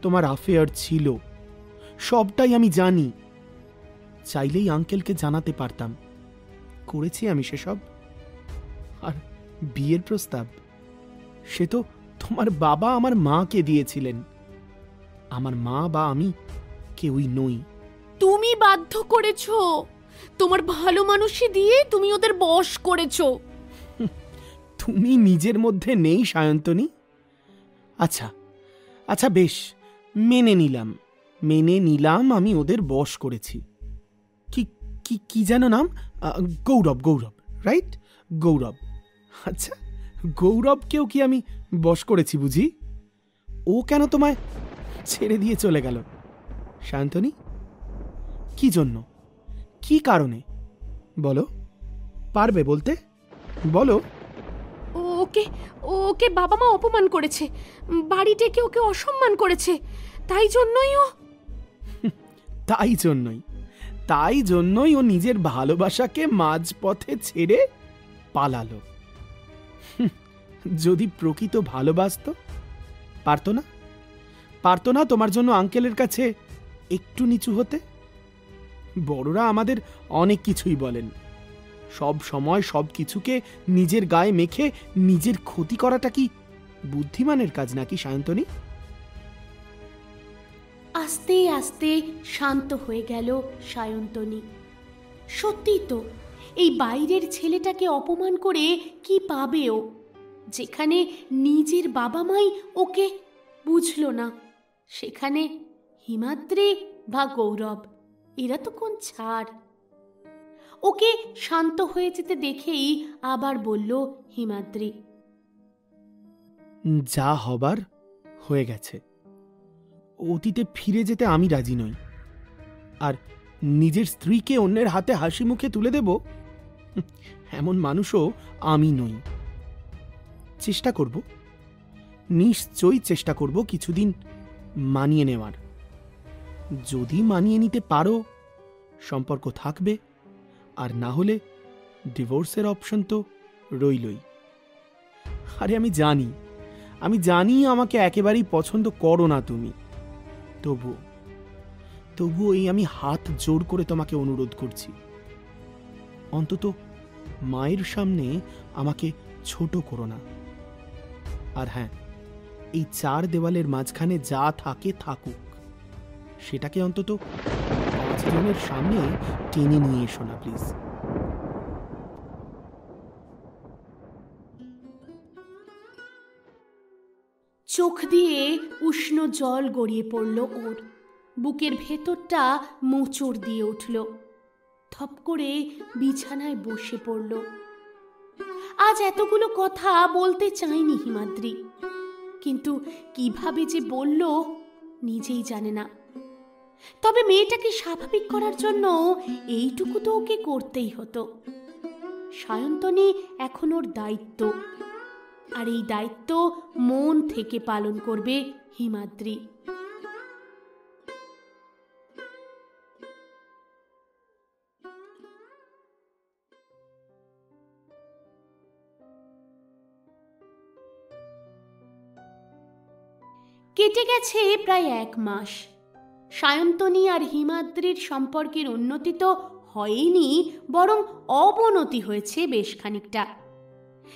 তোমার অ্যাফেয়ার ছিল, সবটাই আমি জানি। চাইলেই আঙ্কেলকে জানাতে পারতাম। করেছি আমি সেসব? আর বিয়ের প্রস্তাব, সে তো তোমার বাবা আমার মাকে দিয়েছিলেন। আমার মা বা আমি কেউই নই। তুমি বাধ্য করেছো, তোমার ভালো মানুষই দিয়ে তুমি ওদের বশ করেছো। তুমি নিজের মধ্যে নেই সায়ন্তনী। আচ্ছা আচ্ছা, বেশ, মেনে নিলাম আমি ওদের বশ করেছি। কি কি কি যেন নাম? গৌরব, গৌরব, রাইট? গৌরব। আচ্ছা, গৌরবকেও কি আমি বশ করেছি বুঝি? ও কেন তোমায় ছেড়ে দিয়ে চলে গেল সায়ন্তনী? কি জন্য, কি কারণে বলো? পারবে বলতে? বলো। ওকে ওকে বাবা মা অপমান করেছে, বাড়ি ডেকে ওকে অসম্মান করেছে, তাই জন্যই তাই জন্যই ও নিজের ভালোবাসাকে মাঝপথে ছেড়ে পালালো। যদি প্রকৃত ভালোবাসতো, পারতো না তোমার জন্য আঙ্কেলের কাছে একটু নিচু হতে? বড়রা আমাদের অনেক কিছুই বলেন, সব সময় সব কিছুকে নিজের গায়ে মেখে নিজের ক্ষতি করাটা কি বুদ্ধিমানের কাজ নাকি সায়ন্তনী? আস্তে আস্তে শান্ত হয়ে গেল সায়ন্তনী। সত্যি তো, এই বাইরের ছেলেটাকে অপমান করে কি পাবে ও, যেখানে নিজের বাবা মাই ওকে বুঝল না? সেখানে হিমাদ্রি বা গৌরব, এরা তো কোন ছাড়। ওকে শান্ত হয়ে যেতে দেখেই আবার বলল হিমাদ্রি, যা হবার হয়ে গেছে। অতীতে ফিরে যেতে আমি রাজি নই। আর নিজের স্ত্রীকে অন্যের হাতে হাসি মুখে তুলে দেব, এমন মানুষও আমি নই। চেষ্টা করব, নিশ্চয়ই চেষ্টা করব কিছুদিন মানিয়ে নেওয়ার। যদি মানিয়ে নিতে পারো, সম্পর্ক থাকবে, আর না হলে ডিভোর্সের অপশন তো রইলই। আরে আমি জানি আমাকে একেবারেই পছন্দ করো না তুমি, তবুও এই আমি হাত জোর করে তোমাকে অনুরোধ করছি, অন্তত মায়ের সামনে আমাকে ছোট করো না। আর হ্যাঁ, এই চার দেওয়ালের মাঝখানে যা থাকে থাকুক, সেটাকে অন্তত 5 জনের সামনে টেনে নিয়ে এসো না প্লিজ। চোখ দিয়ে উষ্ণ জল গড়িয়ে পড়ল ওর, বুকের ভেতরটা মোচড় দিয়ে উঠল। থপ করে বিছানায় বসে পড়ল। আজ এতগুলো কথা বলতে চায়নি হিমাদ্রি, কিন্তু কিভাবে যে বলল নিজেই জানে না। তবে মেয়েটাকে স্বাভাবিক করার জন্য এইটুকু তো ওকে করতেই হতো। সায়ন্তনী এখন ওর দায়িত্ব, আর এই দায়িত্ব মন থেকে পালন করবে হিমাদ্রি। কেটে গেছে প্রায় 1 মাস। সায়ন্তনী আর হিমাদ্রির সম্পর্কের উন্নতি তো হয়নি, বরং অবনতি হয়েছে বেশ খানিকটা।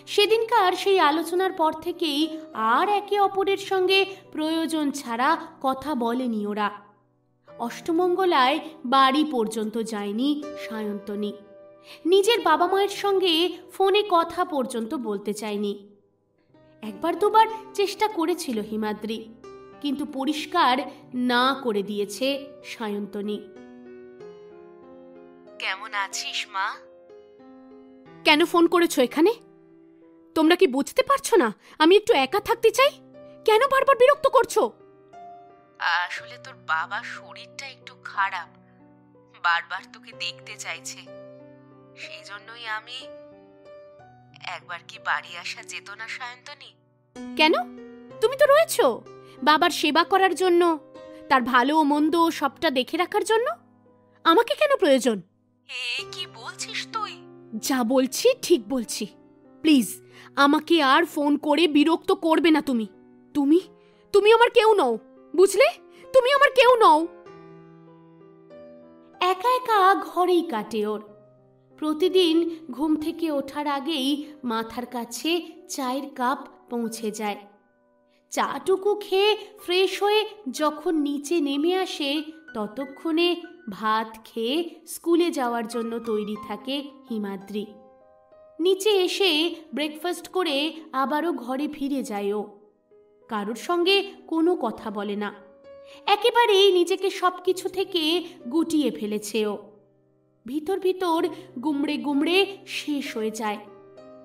সেদিনকার সেই আলোচনার পর থেকেই আর একে অপরের সঙ্গে প্রয়োজন ছাড়া কথা বলেনি ওরা। অষ্টমঙ্গলায় বাড়ি পর্যন্ত যায়নি সায়ন্তনী, নিজের বাবা মায়ের সঙ্গে ফোনে কথা পর্যন্ত বলতে চায়নি। 1-2বার চেষ্টা করেছিল হিমাদ্রি, কিন্তু পরিষ্কার না করে দিয়েছে সায়ন্তনী। কেমন আছিস মা? কেন ফোন করেছো এখানে? তোমরা কি বুঝতে পারছো না আমি একটু একা থাকতে চাই? কেন বারবার বিরক্ত করছো? আসলে তোর বাবার শরীরটা একটু খারাপ, বারবার তোকে দেখতে চাইছে, সেই জন্যই আমি। একবার কি বাড়ি আসা যেত না সায়ন্তনী? কেন? তুমি তো রয়েছো বাবার সেবা করার জন্য, তার ভালো ও মন্দ সবটা দেখে রাখার জন্য। আমাকে কেন প্রয়োজন? কি বলছিস তুই? যা বলছি ঠিক বলছি। প্লিজ আমাকে আর ফোন করে বিরক্ত করবে না তুমি। তুমি তুমি আমার কেউ নও, বুঝলে? তুমি আমার কেউ নও। একা একা ঘরেই কাটে ওর। প্রতিদিন ঘুম থেকে ওঠার আগেই মাথার কাছে চায়ের কাপ পৌঁছে যায়। চাটুকু খেয়ে ফ্রেশ হয়ে যখন নিচে নেমে আসে, ততক্ষণে ভাত খেয়ে স্কুলে যাওয়ার জন্য তৈরি থাকে হিমাদ্রি। নিচে এসে ব্রেকফাস্ট করে আবারও ঘরে ফিরে যায় ও। কারোর সঙ্গে কোনো কথা বলে না, একেবারেই নিজেকে সবকিছু থেকে গুটিয়ে ফেলেছে ও। ভিতর ভিতর গুমড়ে গুমড়ে শেষ হয়ে যায়,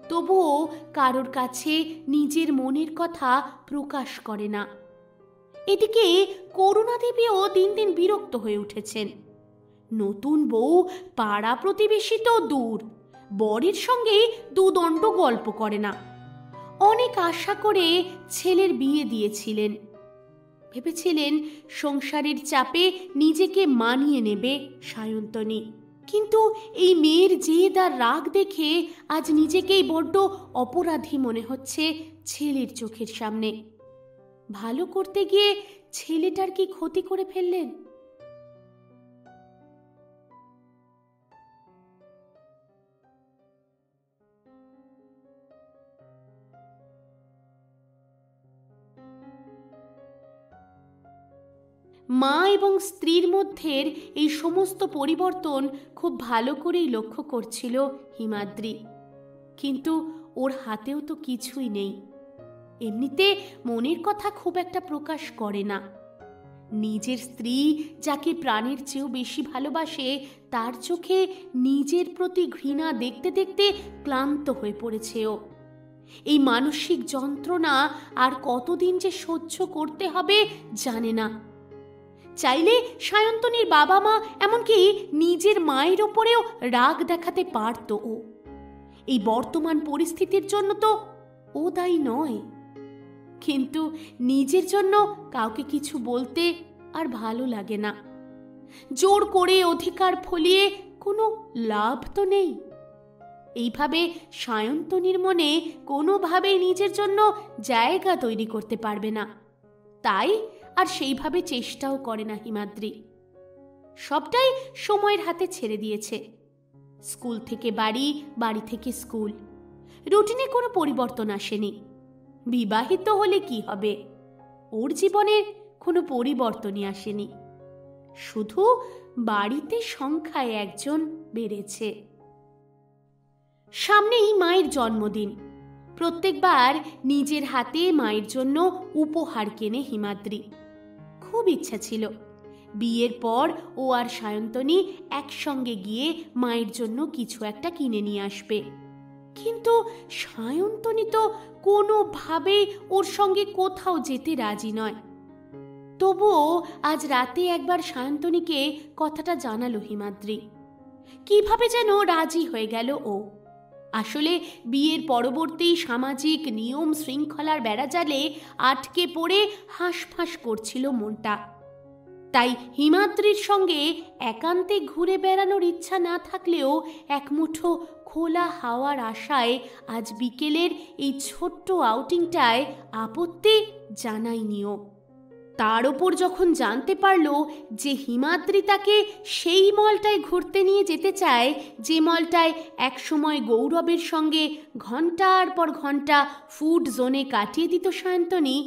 তবুও কারোর কাছে নিজের মনের কথা প্রকাশ করে না। এদিকে করুণা দেবীও দিন দিন বিরক্ত হয়ে উঠেছেন। নতুন বউ পাড়া প্রতিবেশী তো দূর, বরের সঙ্গে দুদণ্ড গল্প করে না। অনেক আশা করে ছেলের বিয়ে দিয়েছিলেন, ভেবেছিলেন সংসারের চাপে নিজেকে মানিয়ে নেবে সায়ন্তনী। কিন্তু এই মেয়ের জেদ আর রাগ দেখে আজ নিজেকেই বড্ড অপরাধী মনে হচ্ছে ছেলের চোখের সামনে। ভালো করতে গিয়ে ছেলেটার কি ক্ষতি করে ফেললেন? মা এবং স্ত্রীর মধ্যের এই সমস্ত পরিবর্তন খুব ভালো করেই লক্ষ্য করছিল হিমাদ্রি, কিন্তু ওর হাতেও তো কিছুই নেই। এমনিতে মনের কথা খুব একটা প্রকাশ করে না। নিজের স্ত্রী যাকে প্রাণের চেয়েও বেশি ভালোবাসে, তার চোখে নিজের প্রতি ঘৃণা দেখতে দেখতে ক্লান্ত হয়ে পড়েছে ও। এই মানসিক যন্ত্রণা আর কতদিন যে সহ্য করতে হবে জানে না। চাইলে সায়ন্তনীর বাবা মা, এমনকি নিজের মায়ের ওপরেও রাগ দেখাতে পারত ও। এই বর্তমান পরিস্থিতির জন্য তো ও দায়ী নয়, কিন্তু নিজের জন্য কাউকে কিছু বলতে আর ভালো লাগে না। জোর করে অধিকার ফলিয়ে কোনো লাভ তো নেই। এইভাবে সায়ন্তনীর মনে কোনোভাবেই নিজের জন্য জায়গা তৈরি করতে পারবে না, তাই আর সেইভাবে চেষ্টাও করে না হিমাদ্রি। সবটাই সময়ের হাতে ছেড়ে দিয়েছে। স্কুল থেকে বাড়ি, বাড়ি থেকে স্কুল, রুটিনে কোনো পরিবর্তন আসেনি। বিবাহিত হলে কি হবে, ওর জীবনের কোনো পরিবর্তনই আসেনি, শুধু বাড়িতে সংখ্যায় একজন বেড়েছে। সামনেই মায়ের জন্মদিন। প্রত্যেকবার নিজের হাতে মায়ের জন্য উপহার কেনে হিমাদ্রি। খুব ইচ্ছা ছিল বিয়ের পর ও আর সায়ন্তনী একসঙ্গে গিয়ে মায়ের জন্য কিছু একটা কিনে নিয়ে আসবে, কিন্তু সায়ন্তনী তো কোনোভাবে ওর সঙ্গে কোথাও যেতে রাজি নয়। তবুও আজ রাতে একবার সায়ন্তনীকে কথাটা জানালো হিমাদ্রি। কিভাবে যেন রাজি হয়ে গেল ও। আসলে বিয়ের পরবর্তী সামাজিক নিয়ম শৃঙ্খলার বেড়াজালে আটকে পড়ে হাঁসফাঁস করছিল মনটা। তাই হিমাদ্রির সঙ্গে একান্তে ঘুরে বেড়ানোর ইচ্ছা না থাকলেও একমুঠো খোলা হাওয়ার আশায় আজ বিকেলের এই ছোট্ট আউটিংটায় আপত্তি জানায়নি ও। তার ওপর যখন জানতে পারল যে হিমাদ্রি তাকে সেই মলটায় ঘুরতে নিয়ে যেতে চায়, যে মলটায় একসময় গৌরবের সঙ্গে ঘন্টার পর ঘন্টা ফুড জোনে কাটিয়ে দিত সায়ন্তনী,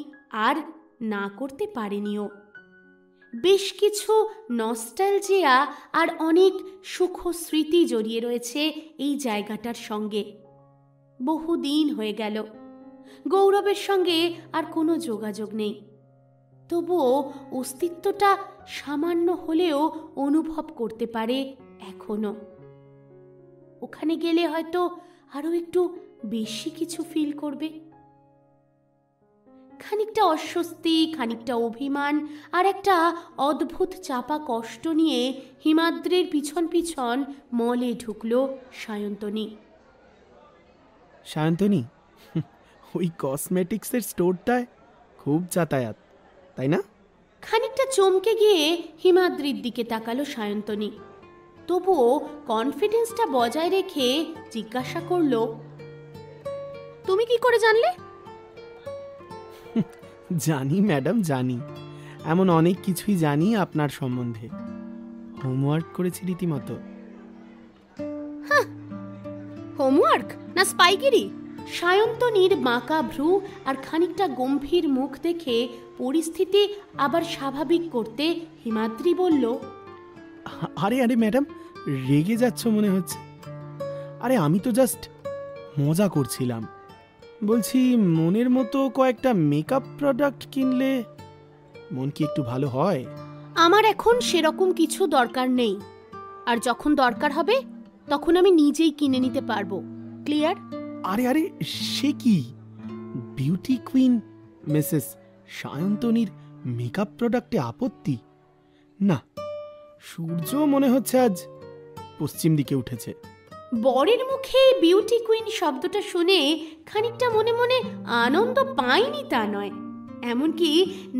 আর না করতে পারেনিও। বেশ কিছু নস্টালজিয়া আর অনেক সুখ স্মৃতি জড়িয়ে রয়েছে এই জায়গাটার সঙ্গে। বহুদিন হয়ে গেল, গৌরবের সঙ্গে আর কোনো যোগাযোগ নেই, তবুও অস্তিত্বটা সামান্য হলেও অনুভব করতে পারে এখনো। ওখানে গেলে হয়তো আরো একটু বেশি কিছু ফিল করবে। খানিকটা অস্বস্তি, খানিকটা অভিমান আর একটা অদ্ভুত চাপা কষ্ট নিয়ে হিমাদ্রির পিছন পিছন মলে ঢুকলো সায়ন্তনী। সায়ন্তনী, ওই কসমেটিক্সের স্টোরটায় খুব যাতায়াত, তাই না? খানিকটা চমকে গিয়ে হিমাদ্রির দিকে তাকালো সায়ন্তনী, তবুও কনফিডেন্সটা বজায় রেখে জিজ্ঞাসা করলো, তুমি কি করে জানলে? জানি ম্যাডাম, জানি। এমন অনেক কিছুই জানি আপনার সম্বন্ধে। হোমওয়ার্ক করেছি রীতিমতো। হোমওয়ার্ক না স্পাইগিরি? সায়ন্তনীর বাঁকা ভ্রু আর খানিকটা গম্ভীর মুখ দেখে পরিস্থিতি আবার স্বাভাবিক করতে হিমাদ্রি বলল, আরে আরে ম্যাডাম, রেগে যাচ্ছ মনে হচ্ছে। আরে আমি তো জাস্ট মজা করছিলাম। বলছি, মনের মতো কয়েকটা মেকআপ প্রোডাক্ট কিনলে মন কি একটু ভালো হয়? আমার এখন সেরকম কিছু দরকার নেই, আর যখন দরকার হবে তখন আমি নিজেই কিনে নিতে পারবো। ক্লিয়ার? আরে আরে, সে কি? বিউটি কুইন মিসেস সায়ন্তনীর মেকআপ প্রোডাক্টে আপত্তি? না, সূর্য মনে হচ্ছে আজ পশ্চিম দিকে উঠেছে। বরের মুখে বিউটি কুইন শব্দটা শুনে খানিকটা মনে মনে আনন্দ পায়নি তা নয়, এমনকি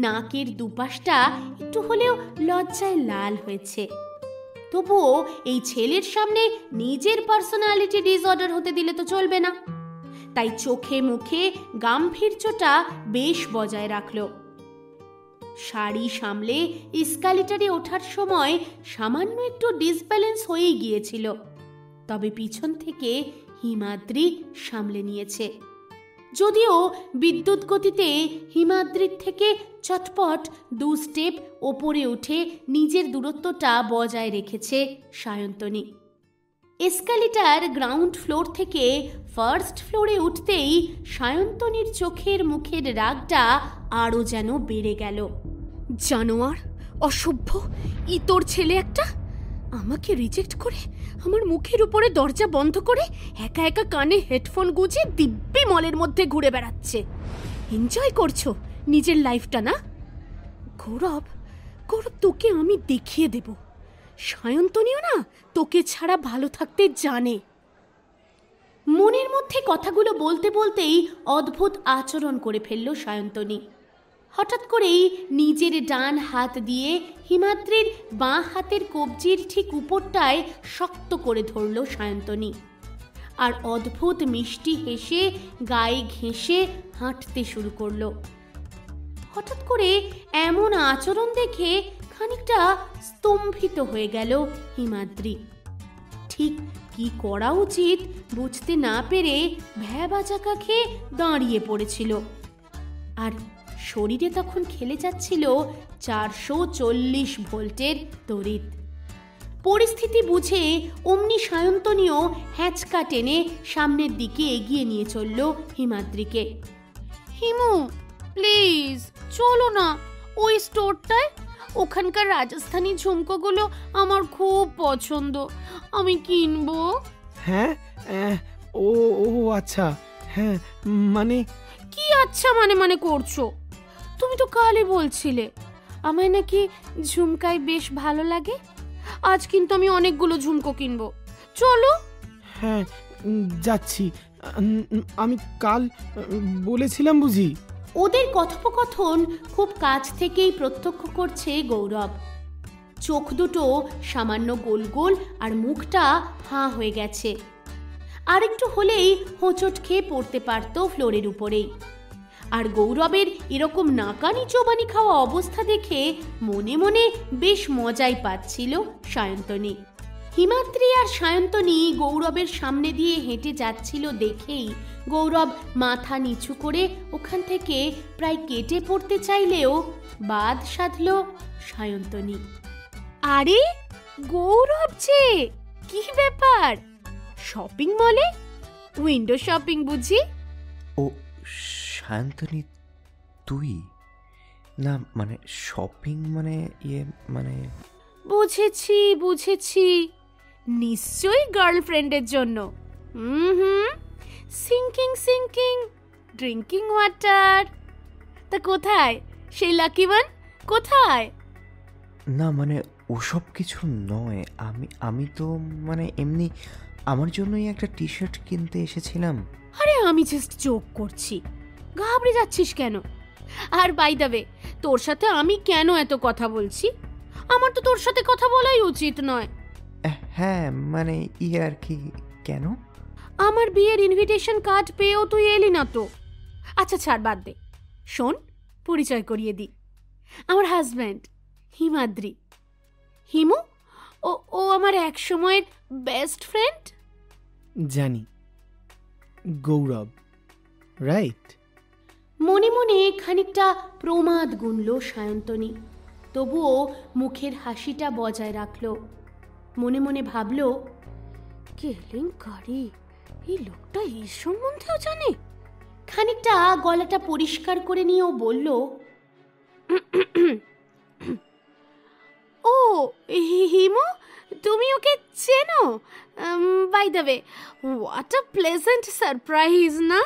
নাকের দুপাশটা একটু হলেও লজ্জায় লাল হয়েছে। তবুও এই ছেলের সামনে নিজের পার্সোনালিটি ডিসঅর্ডার হতে দিলে তো চলবে না, তাই চোখে মুখে গাম্ভীর্যটা বেশ বজায় রাখল। শাড়ি সামলে এসকালেটরে ওঠার সময় সামান্য একটু ডিসব্যালেন্স হয়েই গিয়েছিল, তবে পিছন থেকে হিমাদ্রি সামলে নিয়েছে। যদিও বিদ্যুৎ গতিতে হিমাদ্রির থেকে চটপট 2 স্টেপ ওপরে উঠে নিজের দূরত্বটা বজায় রেখেছে সায়ন্তনী। এসকালেটর গ্রাউন্ড ফ্লোর থেকে ফার্স্ট ফ্লোরে উঠতেই সায়ন্তনীর চোখের মুখের রাগটা আরও যেন বেড়ে গেল। জানোয়ার, অসভ্য, ইতর ছেলে একটা! আমাকে রিজেক্ট করে আমার মুখের উপরে দরজা বন্ধ করে একা একা কানে হেডফোন গুঁজে দিব্যি মলের মধ্যে ঘুরে বেড়াচ্ছে। এনজয় করছো নিজের লাইফটা, না? গৌরব, গৌরব, তোকে আমি দেখিয়ে দেব। সায়ন্তনীও না তোকে ছাড়া ভালো থাকতে জানে। মনের মধ্যে কথাগুলো বলতে বলতেই অদ্ভুত আচরণ করে ফেলল সায়ন্তনী। হঠাৎ করেই নিজের ডান হাত দিয়ে হিমাদ্রির বাঁ হাতের কবজির ঠিক উপরটায় শক্ত করে ধরল সায়ন্তনী, আর অদ্ভুত মিষ্টি হেসে গায়ে ঘেঁষে হাঁটতে শুরু করলো। হঠাৎ করে এমন আচরণ দেখে খানিকটা স্তম্ভিত হয়ে গেল হিমাদ্রি। ঠিক কি করা উচিত বুঝতে না পেরে ভ্যাবাচাকা খেয়ে দাঁড়িয়ে পড়েছিল, আর শরীরে তখন খেলে যাচ্ছিল 440 ভোল্টের তড়িৎ। পরিস্থিতি বুঝে অমনি সায়ন্তনীও হ্যাঁচকা টেনে সামনের দিকে এগিয়ে নিয়ে চলল হিমাদ্রিকে। হিমু, প্লিজ চলো না ওই স্টোরটায়। ওখানকার রাজস্থানি ঝুমকোগুলো আমার খুব পছন্দ, আমি কিনবো। হ্যাঁ, ও ও আচ্ছা, হ্যাঁ, মানে কি আচ্ছা মানে করছো? তুমি তো কালই বলছিলে আমায় নাকি ঝুমকায় বেশ ভালো লাগে। আজ কিন্তু আমি অনেকগুলো ঝুমকো কিনবো, চলো। হ্যাঁ, যাচ্ছি। আমি কাল বলেছিলাম বুঝি। ওদের কথোপকথন খুব কাছ থেকেই প্রত্যক্ষ করছে গৌরব। চোখ দুটো সামান্য গোল গোল আর মুখটা হাঁ হয়ে গেছে। আরেকটু হলেই হোঁচট খেয়ে পড়তে পারত ফ্লোরের উপরেই। আর গৌরবের এরকম নাকানি চোবানি খাওয়া অবস্থা দেখে মনে মনে বেশ মজাই পাচ্ছিল সায়ন্তনী। হিমাদ্রি আর সায়ন্তনী গৌরবের সামনে দিয়ে হেঁটে যাচ্ছিল দেখেই গৌরব মাথা নিচু করে ওখান থেকে প্রায় কেটে পড়তে চাইলেও বাদ সাধল সায়ন্তনী। আরে গৌরব যে, কি ব্যাপার? শপিং মলে উইন্ডো শপিং বুঝি? ও শান্তনী, তুই? না মানে শপিং মানে মানে বুঝেছি বুঝেছি, নিশ্চয়ই গার্লফ্রেন্ডের জন্য। Sinking sinking drinking water. তা কোথায় সেই লাকি ওয়ান, কোথায়? না মানে ওসব কিছু নয়, আমি তো মানে এমনি আমার জন্যই একটা টি শার্ট কিনতে এসেছিলাম। আরে আমি জাস্ট জোক করছি, ঘাবড়ে যাচ্ছিস কেন? আর বাই দ্য ওয়ে, তোর সাথে আমি কেন এত কথা বলছি? আমার তো তোর সাথে কথা বলাই উচিত নয়। হ্যাঁ মানে আর কি, কেন? আমার বিয়ের ইনভিটেশন কার্ড পেয়েও তুই এলি না তো। আচ্ছা ছাড়, বাদ দে। শোন, পরিচয় করিয়ে দি, আমার হাজব্যান্ড হিমাদ্রি। হিমু, ও আমার এক সময়ের বেস্ট ফ্রেন্ড। জানি, গৌরব, রাইট? মনে মনে খানিকটা প্রমাদ গুনল সায়ন্তনী, তবুও মুখের হাসিটা বজায় রাখল। মনে মনে ভাবল, কেলেঙ্কারি, এই লোকটা এই সম্বন্ধেও জানে। খানিকটা গলাটা পরিষ্কার করে নিয়েও বলল, ও হিমু, তুমি ওকে চেনো? By the way, what a pleasant surprise না?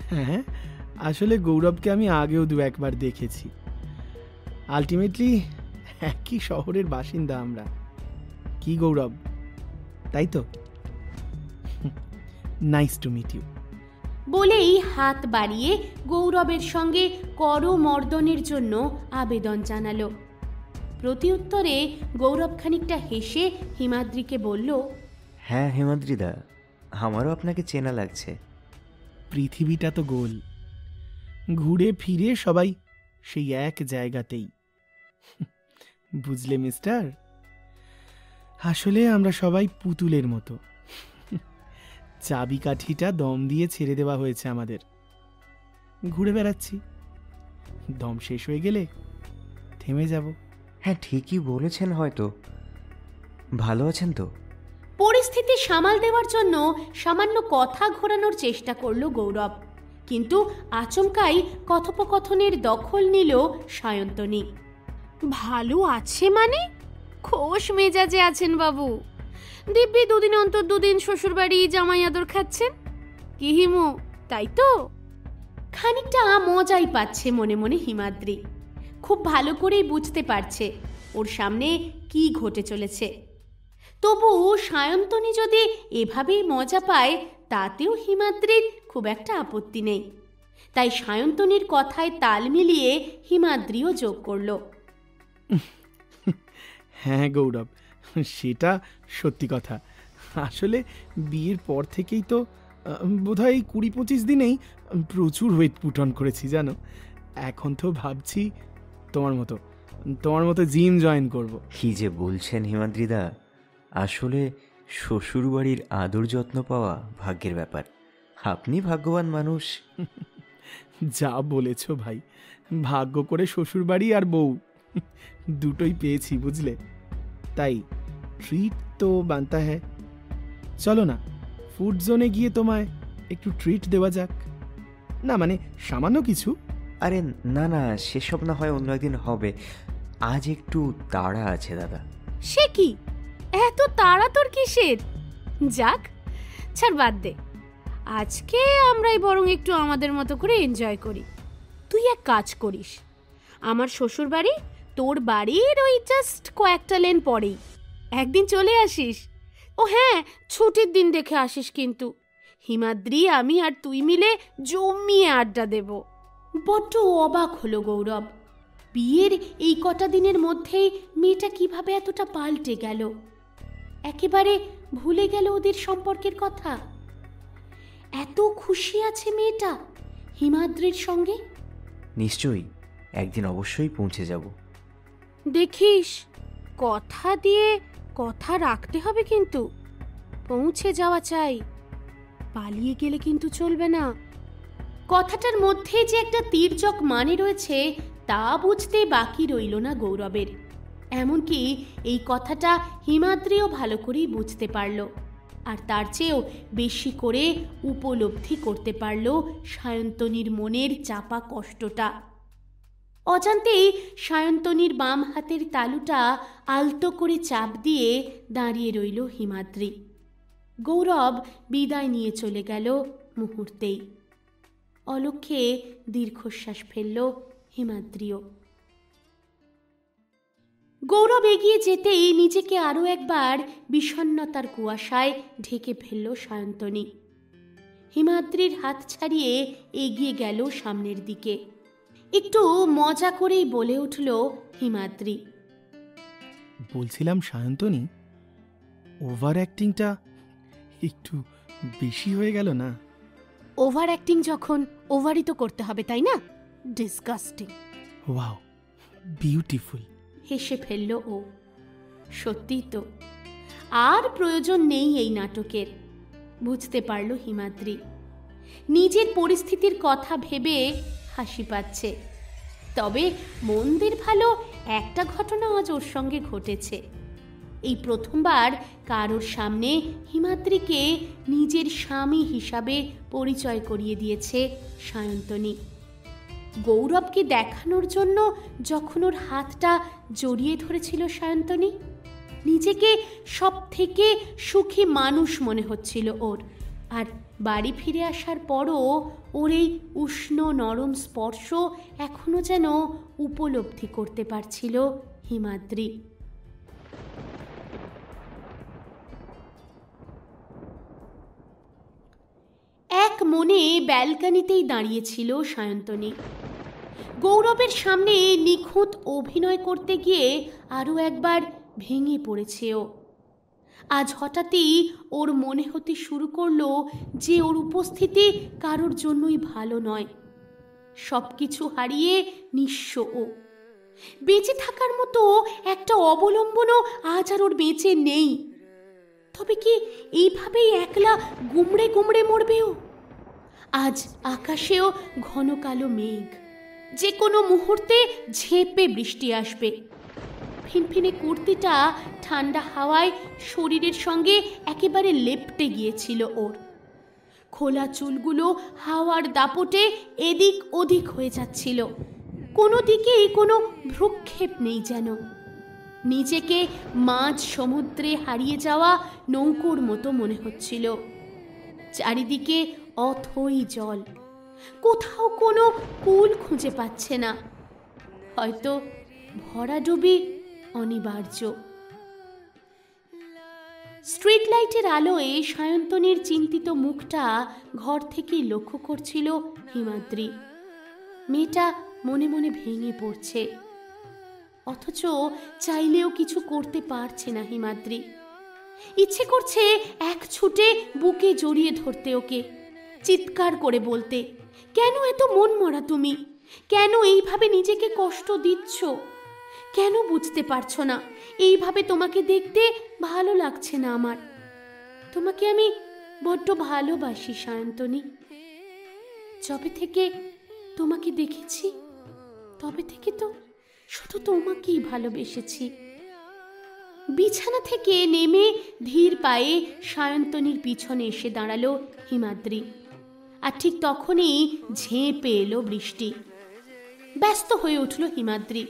হ্যাঁ, আসলে গৌরবকে আমি আগেও দু একবার দেখেছি। আলটিমেটলি একই শহরের বাসিন্দা আমরা। কি গৌরব, তাই তো? Nice to meet you. বলেই হাত বাড়িয়ে গৌরবের সঙ্গে করমর্দনের জন্য আবেদন জানালো। প্রতিউত্তরে গৌরব খানিকটা হেসে হিমাদ্রিকে বলল, হ্যাঁ হিমাদ্রিদা, আমারও আপনাকে চেনা লাগছে। পৃথিবীটা তো গোল, ঘুরে ফিরে সবাই সেই এক জায়গাতেই। বুঝলে মিস্টার, আসলে আমরা সবাই পুতুলের মতো। চাবিকাঠিটা দম দিয়ে ছেড়ে দেওয়া হয়েছে আমাদের, ঘুরে বেড়াচ্ছি। দম শেষ হয়ে গেলে থেমে যাব। হ্যাঁ ঠিকই বলেছেন। হয়তো ভালো আছেন তো? পরিস্থিতি সামাল দেওয়ার জন্য সামান্য কথা ঘোরানোর চেষ্টা করল গৌরব, কিন্তু আচমকাই কথোপকথনের দখল নিল সায়ন্তনী। ভালো আছে মানে? খোশ মেজাজে আছেন বাবু। দিব্যি দুদিন অন্তর দুদিন শ্বশুর বাড়ি জামাই আদর খাচ্ছেন। কি হিমু, তাই তো? খানিকটা মজাই পাচ্ছে মনে মনে হিমাদ্রি। খুব ভালো করেই বুঝতে পারছে ওর সামনে কি ঘটে চলেছে। তবু সায়ন্তনী যদি এভাবেই মজা পায় তাতেও হিমাদ্রির খুব একটা আপত্তি নেই। তাই সায়ন্তনীর কথায় তাল মিলিয়ে হিমাদ্রিও যোগ করল, হ্যাঁ গৌরব, সেটা সত্যি কথা। আসলে বিয়ের পর থেকেই তো বোধহয় 20-25 দিনেই প্রচুর ওয়েট পুট অন করেছি জানো। এখন তো ভাবছি তোমার মতো জিম জয়েন করব। কি যে বলছেন হিমাদ্রিদা, আসলে শ্বশুরবাড়ির আদর যত্ন পাওয়া ভাগ্যের ব্যাপার। আপনি ভাগ্যবান মানুষ। যা বলেছ ভাই, ভাগ্য করে শ্বশুরবাড়ি আর বউ দুটোই পেয়েছি বুঝলে। তাই ট্রিট তো বানতা হ্যায়। চলো না, ফুড জোনে গিয়ে তোমায় একটু ট্রিট দেওয়া যাক। না মানে সামান্য কিছু। আরে না না, সেসব না হয় অন্য একদিন হবে। আজ একটু তাড়া আছে দাদা। সে কি, এত তাড়া তোর কিসের? যাক ছাড়, বাদ দে। আজকে আমরাই বরং একটু আমাদের মতো করে এনজয় করি। তুই এক কাজ করিস, আমার শ্বশুর বাড়ি তোর বাড়ির ওই জাস্ট কয়েকটা লেন পরেই, একদিন চলে আসিস। ও হ্যাঁ, ছুটির দিন দেখে আসিস কিন্তু। হিমাদ্রি, আমি আর তুই মিলে জমিয়ে আড্ডা দেব। বড্ড অবাক হলো গৌরব। বিয়ের এই কটা দিনের মধ্যেই মেয়েটা কিভাবে এতটা পাল্টে গেল। একেবারে ভুলে গেল ওদের সম্পর্কের কথা। এত খুশি আছে মেয়েটা, হিমাদ্রির সঙ্গে? নিশ্চয়ই, একদিন অবশ্যই পৌঁছে যাব। দেখিস, কথা দিয়ে কথা রাখতে হবে কিন্তু। পৌঁছে যাওয়া চাই, পালিয়ে গেলে কিন্তু চলবে না। কথাটার মধ্যে যে একটা তীর্যক মানে রয়েছে তা বুঝতে বাকি রইল না গৌরবের। এমনকি এই কথাটা হিমাদ্রিও ভালো করেই বুঝতে পারল, আর তার চেয়েও বেশি করে উপলব্ধি করতে পারল সায়ন্তনীর মনের চাপা কষ্টটা। অজান্তেই সায়ন্তনীর বাম হাতের তালুটা আলতো করে চাপ দিয়ে দাঁড়িয়ে রইল হিমাদ্রি। গৌরব বিদায় নিয়ে চলে গেল মুহূর্তেই। অলক্ষ্যে দীর্ঘশ্বাস ফেলল হিমাদ্রিও। গৌরব এগিয়ে যেতেই নিজেকে আরও একবার বিষণ্ণতার কুয়াশায় ঢেকে ফেলল সায়ন্তনী। হিমাদ্রির হাত ছাড়িয়ে এগিয়ে গেল সামনের দিকে। একটু মজা করেই বলে উঠল হিমাদ্রি, বলছিলাম সায়ন্তনী, ওভার অ্যাক্টিংটা একটু বেশি হয়ে গেল না? ওভার অ্যাক্টিং যখন, ওভারই তো করতে হবে, তাই না? ডিসগাস্টিং। Wow, beautiful. হেসে ফেলল ও। সত্যি তো, আর প্রয়োজন নেই এই নাটকের, বুঝতে পারল হিমাদ্রি। নিজের পরিস্থিতির কথা ভেবে হাসি পাচ্ছে। তবে মন্দের ভালো একটা ঘটনা আজ ওর সঙ্গে ঘটেছে। এই প্রথমবার কারোর সামনে হিমাদ্রিকে নিজের স্বামী হিসাবে পরিচয় করিয়ে দিয়েছে সায়ন্তনী। গৌরবকে দেখানোর জন্য যখন ওর হাতটা জড়িয়ে ধরেছিল সায়ন্তনী, নিজেকে সব থেকে সুখী মানুষ মনে হচ্ছিল ওর। আর বাড়ি ফিরে আসার পরও ওর এই উষ্ণ নরম স্পর্শ এখনো যেন উপলব্ধি করতে পারছিল হিমাদ্রি। এক মনে ব্যালকনিতেই দাঁড়িয়েছিল সায়ন্তনী। গৌরবের সামনে নিখুঁত অভিনয় করতে গিয়ে আরও একবার ভেঙে পড়েছে ও। আজ হঠাৎই ওর মনে হতে শুরু করলো যে ওর উপস্থিতি কারোর জন্যই ভালো নয়। সব কিছু হারিয়ে নিঃস্ব ও। বেঁচে থাকার মতো একটা অবলম্বনও আজ আর ওর বেঁচে নেই। তবে কি এইভাবেই একলা গুমড়ে গুমড়ে মরবে ও? আজ আকাশেও ঘন কালো মেঘ, যে কোনো মুহূর্তে ঝেঁপে বৃষ্টি আসবে। ফিনফিনে কুর্তিটা ঠান্ডা হাওয়ায় শরীরের সঙ্গে একেবারে লেপ্টে গিয়েছিল ওর। খোলা চুলগুলো হাওয়ার দাপটে এদিক ওদিক হয়ে যাচ্ছিল। কোনো দিকেই কোনো ভ্রুক্ষেপ নেই যেন। নিজেকে মাঝ সমুদ্রে হারিয়ে যাওয়া নৌকোর মতো মনে হচ্ছিল। চারিদিকে অথই জল, কোথাও কোনো কুল খুঁজে পাচ্ছে না। হয়তো ভরাডুবি অনিবার্য। স্ট্রিট লাইটের আলোয় সায়ন্তনীর চিন্তিত মুখটা ঘর থেকেই লক্ষ্য করছিল হিমাদ্রি। মেয়েটা মনে মনে ভেঙে পড়ছে, অথচ চাইলেও কিছু করতে পারছে না হিমাদ্রি। ইচ্ছে করছে এক ছুটে বুকে জড়িয়ে ধরতে ওকে, চিৎকার করে বলতে, কেন এত মন মরা তুমি? কেন এইভাবে নিজেকে কষ্ট দিচ্ছ? কেন বুঝতে পারছো না এইভাবে তোমাকে দেখতে ভালো লাগছে না আমার? তোমাকে আমি বড্ড ভালোবাসি সায়ন্তনী। যবে থেকে তোমাকে দেখেছি তবে থেকে তো শুধু তোমাকেই ভালোবেসেছি। বিছানা থেকে নেমে ধীর পায়ে সায়ন্তনীর পিছনে এসে দাঁড়ালো হিমাদ্রি। আর ঠিক তখনই ঝেঁপে এলো বৃষ্টি। ব্যস্ত হয়ে উঠল হিমাদ্রি।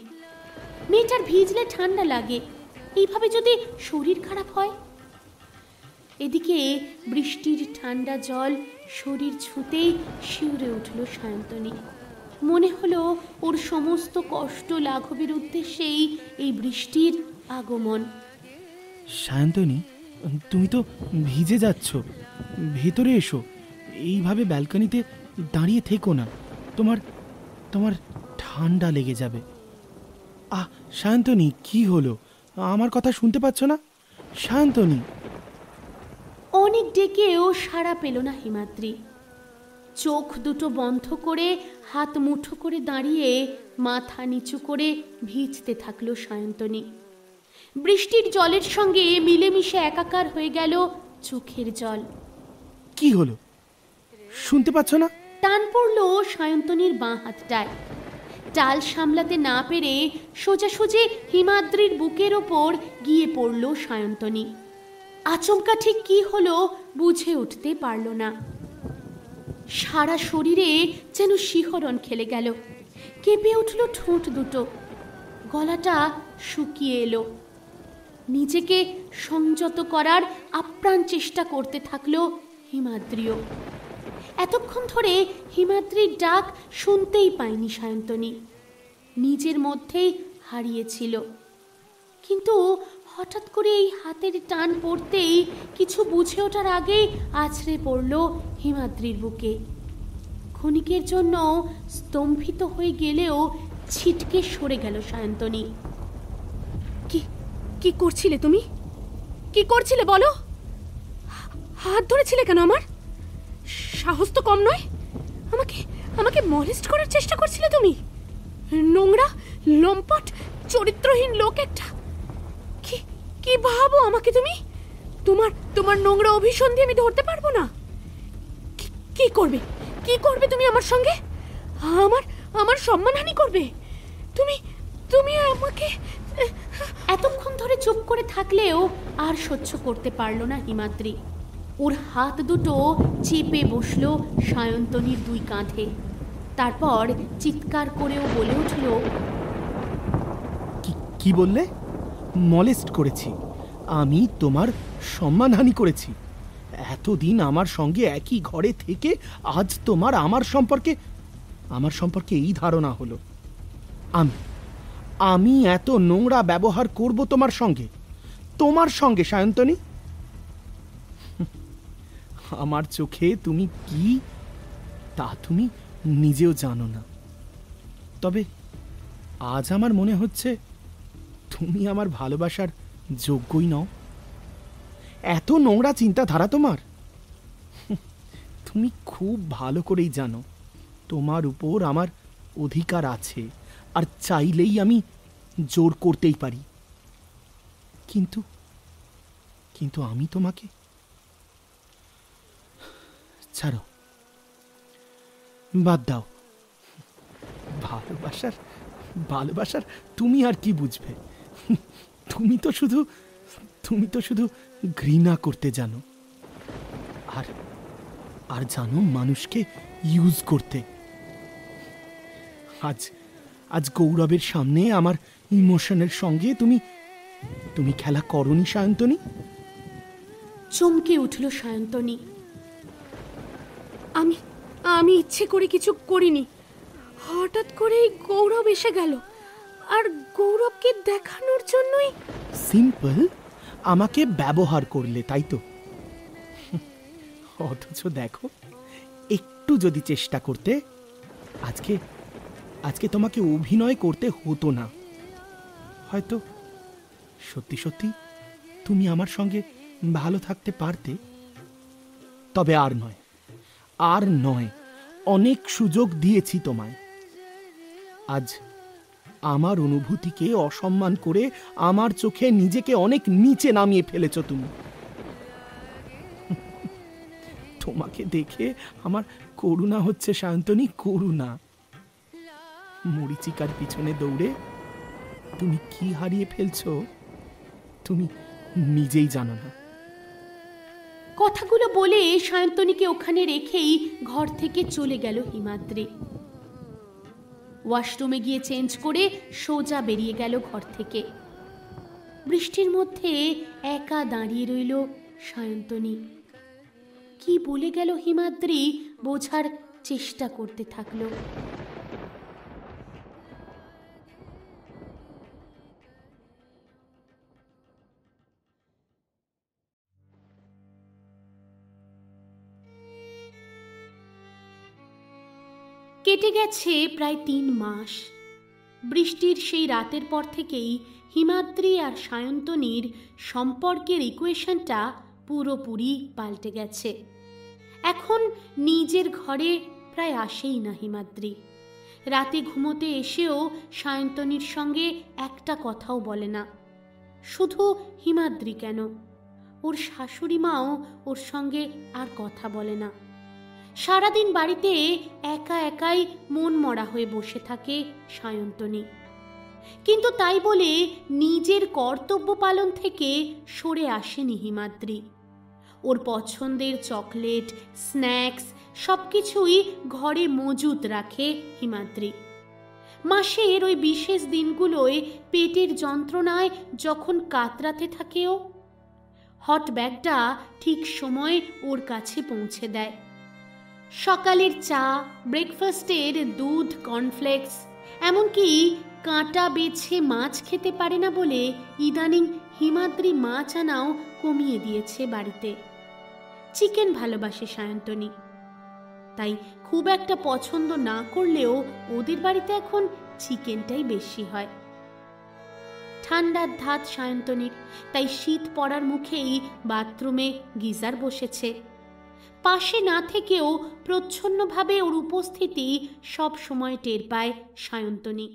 মেয়েটার ভিজলে ঠান্ডা লাগে, এইভাবে যদি শরীর খারাপ হয়। এদিকে বৃষ্টির ঠান্ডা জল শরীর ছুঁতেই শিউরে উঠল সায়ন্তনী। মনে হলো ওর সমস্ত কষ্ট লাঘবের উদ্দেশ্যেই এই বৃষ্টির আগমন। সায়ন্তনী, তুমি তো ভিজে যাচ্ছ, ভেতরে এসো। এইভাবে ব্যালকনিতে দাঁড়িয়ে থেকো না, তোমার তোমার ঠান্ডা লেগে যাবে। সায়ন্তনী, কি হলো? আমার কথা শুনতে পাচ্ছ না সায়ন্তনী? অনেক ডেকেও সাড়া পেল না হিমাদ্রি। চোখ দুটো বন্ধ করে হাত মুঠো করে দাঁড়িয়ে মাথা নিচু করে ভিজতে থাকলো সায়ন্তনী। বৃষ্টির জলের সঙ্গে মিলেমিশে একাকার হয়ে গেল চোখের জল। কি হলো, শুনতে পাচ্ছ না? টান পড়ল সায়ন্তনীর বাঁ হাতটায়। টাল সামলাতে না পেরে সোজাসুজি হিমাদ্রির বুকের ওপর গিয়ে পড়ল সায়ন্তনী। আচমকা ঠিক কি হলো বুঝে উঠতে পারল না। সারা শরীরে যেন শিহরণ খেলে গেল, কেঁপে উঠল ঠোঁট দুটো, গলাটা শুকিয়ে এলো। নিজেকে সংযত করার আপ্রাণ চেষ্টা করতে থাকলো হিমাদ্রিও। এতক্ষণ ধরে হিমাদ্রির ডাক শুনতেই পায়নি সায়ন্তনী, নিজের মধ্যেই হারিয়েছিল। কিন্তু হঠাৎ করে এই হাতের টান পড়তেই কিছু বুঝে ওঠার আগেই আছড়ে পড়ল হিমাদ্রির বুকে। ক্ষণিকের জন্য স্তম্ভিত হয়ে গেলেও ছিটকে সরে গেল সায়ন্তনী। কি করছিলে তুমি? কি করছিলে বলো? হাত ধরেছিলে কেন আমার? সাহস তো কম নয়। আমাকে মলেস্ট করার চেষ্টা করছিলে তুমি? নোংরা, লম্পট, চরিত্রহীন লোক একটা। কি ভাবো আমাকে তুমি? তোমার নোংরা অভিসন্ধি আমি ধরতে পারবো না। কি করবে তুমি আমার সঙ্গে? আমার সম্মানহানি করবে তুমি আমাকে। এতক্ষণ ধরে চুপ করে থাকলেও আর সহ্য করতে পারল না হিমাদ্রি। ওর হাত দুটো চেপে বসলো সায়ন্তনীর দুই কাঁধে। তারপর চিৎকার করেও বলে উঠল, কি বললে? মলেস্ট করেছি? আমি তোমার সম্মানহানি করেছি? এতদিন আমার সঙ্গে একই ঘরে থেকে আজ তোমার আমার সম্পর্কে এই ধারণা হলো? আমি এত নোংরা ব্যবহার করব তোমার সঙ্গে সায়ন্তনী? আমার চোখে তুমি কি তা তুমি নিজেও জানো না। তবে আজ আমার মনে হচ্ছে তুমি আমার ভালোবাসার যোগ্যই নও। এত নোংরা চিন্তাধারা তোমার। তুমি খুব ভালো করেই জানো তোমার উপর আমার অধিকার আছে, আর চাইলেই আমি জোর করতেই পারি। কিন্তু আমি তোমাকে ছাড়ো, বাদ দাও। ভালোবাসার তুমি আর কি বুঝবে? তুমি তো শুধু ঘৃণা করতে জানো, আর জানো মানুষকে ইউজ করতে। আজ গৌরবের সামনে আমার ইমোশনের সঙ্গে তুমি খেলা করনি সায়ন্তনী। চমকে উঠল সায়ন্তনী। আমি ইচ্ছে করে কিছু করিনি। হঠাৎ করে গৌরব এসে গেল, আর গৌরবকে দেখানোর জন্যই। সিম্পল আমাকে ব্যবহার করলে, তাই তো? অথচ দেখো, একটু যদি চেষ্টা করতে আজকে তোমাকে অভিনয় করতে হতো না। হয়তো সত্যি তুমি আমার সঙ্গে ভালো থাকতে পারতে। তবে আর নয়, অনেক সুযোগ দিয়েছি তোমায়। আজ আমার অনুভূতিকে অসম্মান করে আমার চোখে নিজেকে অনেক নিচে নামিয়ে ফেলেছ তুমি। তোমাকে দেখে আমার করুণা হচ্ছে সায়ন্তনী, করুণা। মরিচিকার পিছনে দৌড়ে তুমি কি হারিয়ে ফেলছো তুমি নিজেই জানো না। কথাগুলো বলে সায়ন্তনীকে ওখানে রেখেই ঘর থেকে চলে গেল হিমাদ্রি। ওয়াশরুমে গিয়ে চেঞ্জ করে সোজা বেরিয়ে গেল ঘর থেকে। বৃষ্টির মধ্যে একা দাঁড়িয়ে রইল সায়ন্তনী। কি বলে গেল হিমাদ্রি বোঝার চেষ্টা করতে থাকলো। কেটে গেছে প্রায় 3 মাস। বৃষ্টির সেই রাতের পর থেকেই হিমাদ্রি আর সায়ন্তনীর সম্পর্কের ইকুয়েশনটা পুরোপুরি পাল্টে গেছে। এখন নিজের ঘরে প্রায় আসেই না হিমাদ্রি। রাতে ঘুমোতে এসেও সায়ন্তনীর সঙ্গে একটা কথাও বলে না। শুধু হিমাদ্রি কেন, ওর শাশুড়ি মাও ওর সঙ্গে আর কথা বলে না। সারাদিন বাড়িতে একা একাই মন মরা হয়ে বসে থাকে সায়ন্তনী। কিন্তু তাই বলে নিজের কর্তব্য পালন থেকে সরে আসেনি হিমাদ্রি। ওর পছন্দের চকলেট, স্ন্যাক্স সবকিছুই ঘরে মজুত রাখে হিমাদ্রি। মাসের ওই বিশেষ দিনগুলোয় পেটের যন্ত্রণায় যখন কাতরাতে থাকে ও, হট ব্যাগটা ঠিক সময় ওর কাছে পৌঁছে দেয়। সকালের চা, ব্রেকফাস্টের দুধ, কর্নফ্লেক্স, এমনকি কাঁটা বেছে মাছ খেতে পারে না বলে ইদানিং হিমাদ্রি মাছ আনাও কমিয়ে দিয়েছে বাড়িতে। চিকেন ভালোবাসে সায়ন্তনী, তাই খুব একটা পছন্দ না করলেও ওদের বাড়িতে এখন চিকেনটাই বেশি হয়। ঠান্ডার ধাত সায়ন্তনীর, তাই শীত পড়ার মুখেই বাথরুমে গিজার বসেছে। পাশে না থেকেও প্রচ্ছন্নভাবে ওর উপস্থিতি সব সময় টের পায় সায়ন্তনী।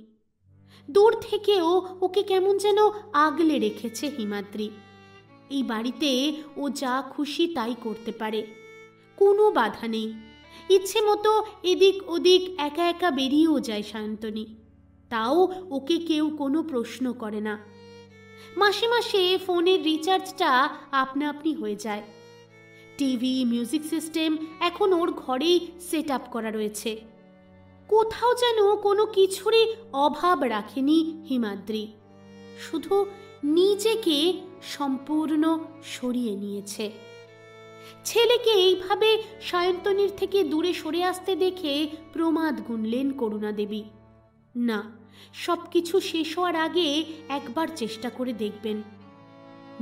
দূর থেকেও ওকে কেমন যেন আগলে রেখেছে হিমাদ্রি। এই বাড়িতে ও যা খুশি তাই করতে পারে, কোনো বাধা নেই। ইচ্ছে মতো এদিক ওদিক একা একা বেরিয়েও যায় সায়ন্তনী, তাও ওকে কেউ কোনো প্রশ্ন করে না। মাসে মাসে ফোনের রিচার্জটা আপনা আপনি হয়ে যায়। টিভি, মিউজিক সিস্টেম এখন ওর ঘরেই সেট আপ করা রয়েছে। কোথাও যেন কোনো কিছুরই অভাব রাখেনি হিমাদ্রি, শুধু নিজেকে সম্পূর্ণ সরিয়ে নিয়েছে। ছেলেকে এইভাবে সায়ন্তনীর থেকে দূরে সরে আসতে দেখে প্রমাদ গুনলেন করুণা দেবী। না, সবকিছু শেষ হওয়ার আগে একবার চেষ্টা করে দেখবেন।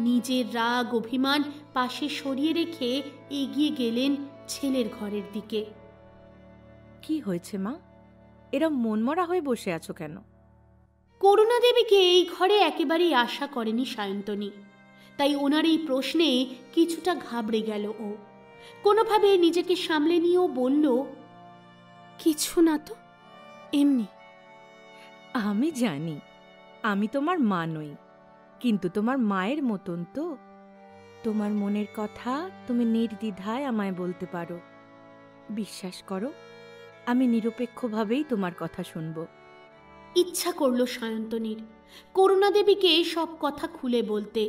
নিজের রাগ অভিমান পাশে সরিয়ে রেখে এগিয়ে গেলেন ছেলের ঘরের দিকে। কি হয়েছে মা, এরম মনমরা হয়ে বসে আছো কেন? করুণা দেবীকে এই ঘরে একেবারেই আশা করেনি সায়ন্তনী, তাই ওনার এই প্রশ্নে কিছুটা ঘাবড়ে গেল ও। কোনোভাবে নিজেকে সামলে নিয়েও বলল, কিছু না তো, এমনি। আমি জানি আমি তোমার মা নই, কিন্তু তোমার মায়ের মতন তো। তোমার মনের কথা তুমি নির্দ্বিধায় আমায় বলতে পারো। বিশ্বাস করো, আমি নিরপেক্ষভাবেই তোমার কথা শুনব। ইচ্ছা করল সায়ন্তনীর করুণা দেবীকে সব কথা খুলে বলতে।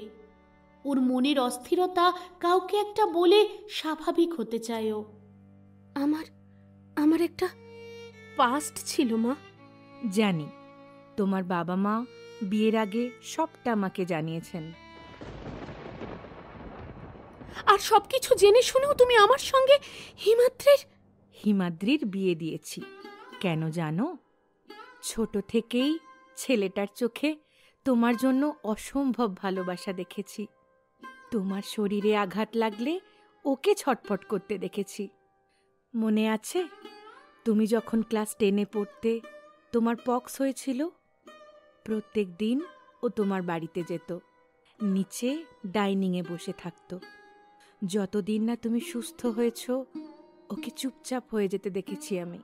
ওর মনের অস্থিরতা কাউকে একটা বলে স্বাভাবিক হতে চায় ও। আমার একটা পাস্ট ছিল মা। জানি, তোমার বাবা মা বিয়ের আগে সবটা আমাকে জানিয়েছেন। আর সবকিছু জেনে শুনেও তুমি আমার সঙ্গে হিমাদ্রির বিয়ে দিয়েছি। কেন জানো? ছোট থেকেই ছেলেটার চোখে তোমার জন্য অসম্ভব ভালোবাসা দেখেছি। তোমার শরীরে আঘাত লাগলে ওকে ছটফট করতে দেখেছি। মনে আছে তুমি যখন ক্লাস 10-এ পড়তে তোমার পক্স হয়েছিল? প্রত্যেক দিন ও তোমার বাড়িতে যেত, নিচে ডাইনিংয়ে বসে থাকত। যতদিন না তুমি সুস্থ হয়েছ ওকে চুপচাপ হয়ে যেতে দেখেছি আমি।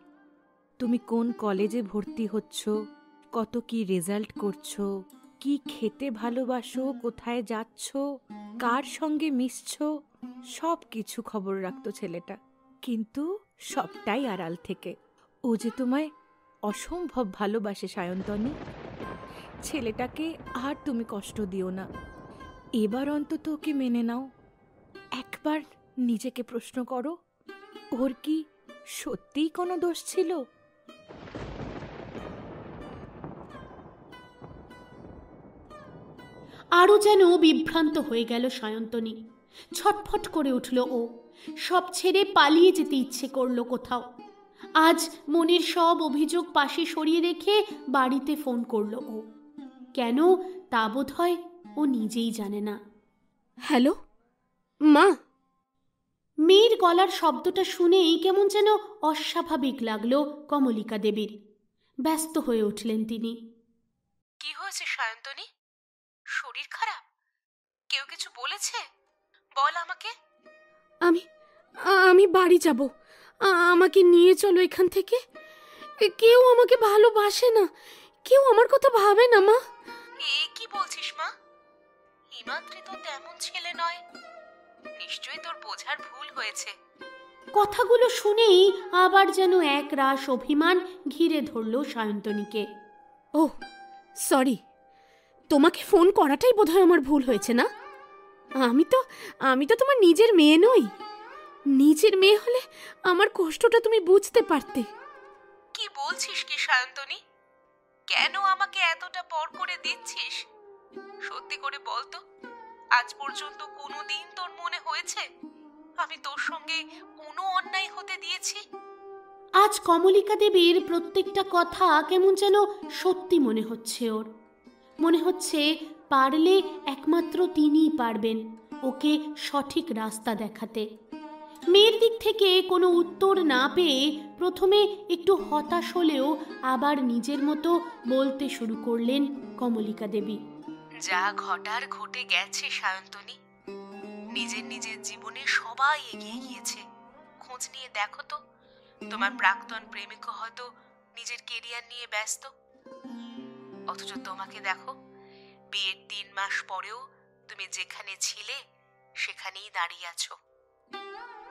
তুমি কোন কলেজে ভর্তি হচ্ছ, কত কি রেজাল্ট করছো, কি খেতে ভালোবাসো, কোথায় যাচ্ছ, কার সঙ্গে মিশছ, সব কিছু খবর রাখতো ছেলেটা। কিন্তু সবটাই আড়াল থেকে। ও যে তোমায় অসম্ভব ভালোবাসে সায়ন্তনী। ছেলেটাকে আর তুমি কষ্ট দিও না। এবার অন্তত ওকে মেনে নাও। একবার নিজেকে প্রশ্ন করো, ওর কি সত্যিই কোনো দোষ ছিল? আরও যেন বিভ্রান্ত হয়ে গেল সায়ন্তনী। ছটফট করে উঠল ও। সব ছেড়ে পালিয়ে যেতে ইচ্ছে করল কোথাও। আজ মনের সব অভিযোগ পাশে সরিয়ে রেখে বাড়িতে ফোন করল ও। কেন তা বোধ হয় ও নিজেই জানে না। হ্যালো মা। মেয়ের গলার শব্দটা শুনেই কেমন যেন অস্বাভাবিক লাগলো কমলিকা দেবীর। ব্যস্ত হয়ে উঠলেন তিনি। কি হয়েছে সায়ন্তনী? শরীর খারাপ? কেউ কিছু বলেছে? বল আমাকে। আমি বাড়ি যাব, আমাকে নিয়ে চলো এখান থেকে। কেউ আমাকে ভালোবাসে না, কেউ আমার কথা ভাবে না মা। এ কি বলছিস মা? হিমাদ্রি তো তেমন ছেলে নয়, নিশ্চয়ই তোর বোঝার ভুল হয়েছে। কথাগুলো শুনেই আবার যেন এক রাশ অভিমান ঘিরে ধরল সায়ন্তনীকে। ও সরি, তোমাকে ফোন করাটাই বোধহয় আমার ভুল হয়েছে না? আমি তো তোমার নিজের মেয়ে নই। নিজের মেয়ে হলে আমার কষ্টটা তুমি বুঝতে পারতে। কি বলছিস কি সায়ন্তনী? কেন আমাকে এতটা পর করে দিচ্ছিস? সত্যি করে বলতো, আজ পর্যন্ত কোনোদিন তোর মনে হয়েছে আমি তোর সঙ্গে কোনো অন্যায় হতে দিয়েছি? আজ কমলিকা দেবীর প্রত্যেকটা কথা কেমন যেন সত্যি মনে হচ্ছে ওর। মনে হচ্ছে পারলে একমাত্র তিনিই পারবেন ওকে সঠিক রাস্তা দেখাতে। মেয়ের দিক থেকে কোনো উত্তর না পেয়ে প্রথমে একটু হতাশ হলেও আবার নিজের মতো বলতে শুরু করলেন কমলিকা দেবী। যা ঘটার ঘটে গেছে সায়ন্তনী, নিজের নিজের জীবনে সবাই এগিয়ে গিয়েছে। খোঁজ নিয়ে দেখো তো, তোমার প্রাক্তন প্রেমিক হয়তো নিজের কেরিয়ার নিয়ে ব্যস্ত, অথচ তোমাকে দেখো বিয়ের 3 মাস পরেও তুমি যেখানে ছিলে সেখানেই দাঁড়িয়ে আছো।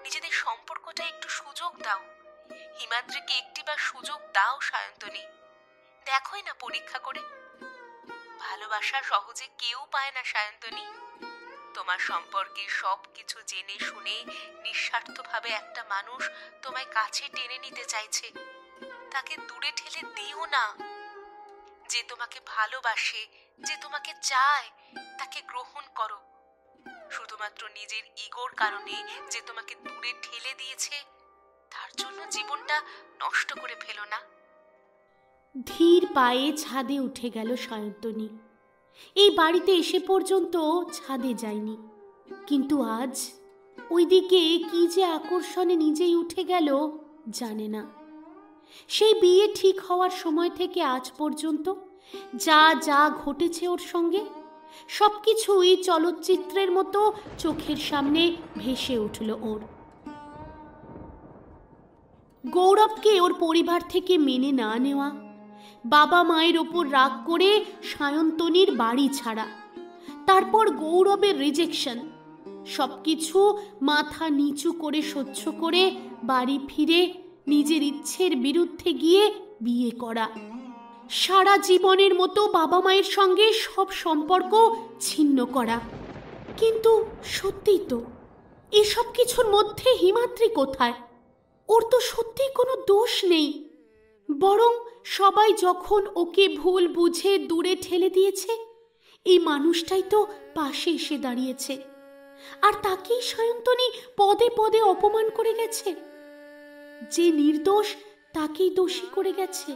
নিজেদের সম্পর্কটা একটু সুযোগ দাও, হিমাদ্রিকে একটিবার সুযোগ দাও সায়ন্তনী। দেখোই না পরীক্ষা করে, ভালোবাসা সহজে কেউ পায় না সায়ন্তনী। তোমার সম্পর্কে সবকিছু জেনে শুনে নিঃস্বার্থভাবে একটা মানুষ তোমায় কাছে টেনে নিতে চাইছে, তাকে দূরে ঠেলে দিও না। যে তোমাকে ভালোবাসে, যে তোমাকে চায়, তাকে গ্রহণ করো। শুধুমাত্র নিজের ইগোর কারণে যে তোমাকে দূরে ঠেলে দিয়েছে, তার জন্য জীবনটা নষ্ট করে ফেলো না। ধীর পায়ে ছাদে উঠে গেল সায়ন্তনী। এই বাড়িতে এসে পর্যন্ত ছাদে যায়নি, কিন্তু আজ ওইদিকে কি যে আকর্ষণে নিজেই উঠে গেল জানে না। সেই বিয়ে ঠিক হওয়ার সময় থেকে আজ পর্যন্ত যা যা ঘটেছে ওর সঙ্গে সবকিছুই চলচ্চিত্রের মতো চোখের সামনে ভেসে উঠল ওর। গৌরবকে ওর পরিবার থেকে মেনে না নেওয়া, বাবা মায়ের ওপর রাগ করে সায়ন্তনীর বাড়ি ছাড়া, তারপর গৌরবের রিজেকশন, সবকিছু মাথা নিচু করে সহ্য করে বাড়ি ফিরে নিজের ইচ্ছের বিরুদ্ধে গিয়ে বিয়ে করা, সারা জীবনের মতো বাবা মায়ের সঙ্গে সব সম্পর্ক ছিন্ন করা। কিন্তু সত্যিই তো এসব কিছুর মধ্যে হিমাদ্রি কোথায়? ওর তো সত্যি কোনো দোষ নেই, বরং সবাই যখন ওকে ভুল বুঝে দূরে ঠেলে দিয়েছে, এই মানুষটাই তো পাশে এসে দাঁড়িয়েছে, আর তাকেই সায়ন্তনী পদে পদে অপমান করে গেছে। যে নির্দোষ তাকেই দোষী করে গেছে,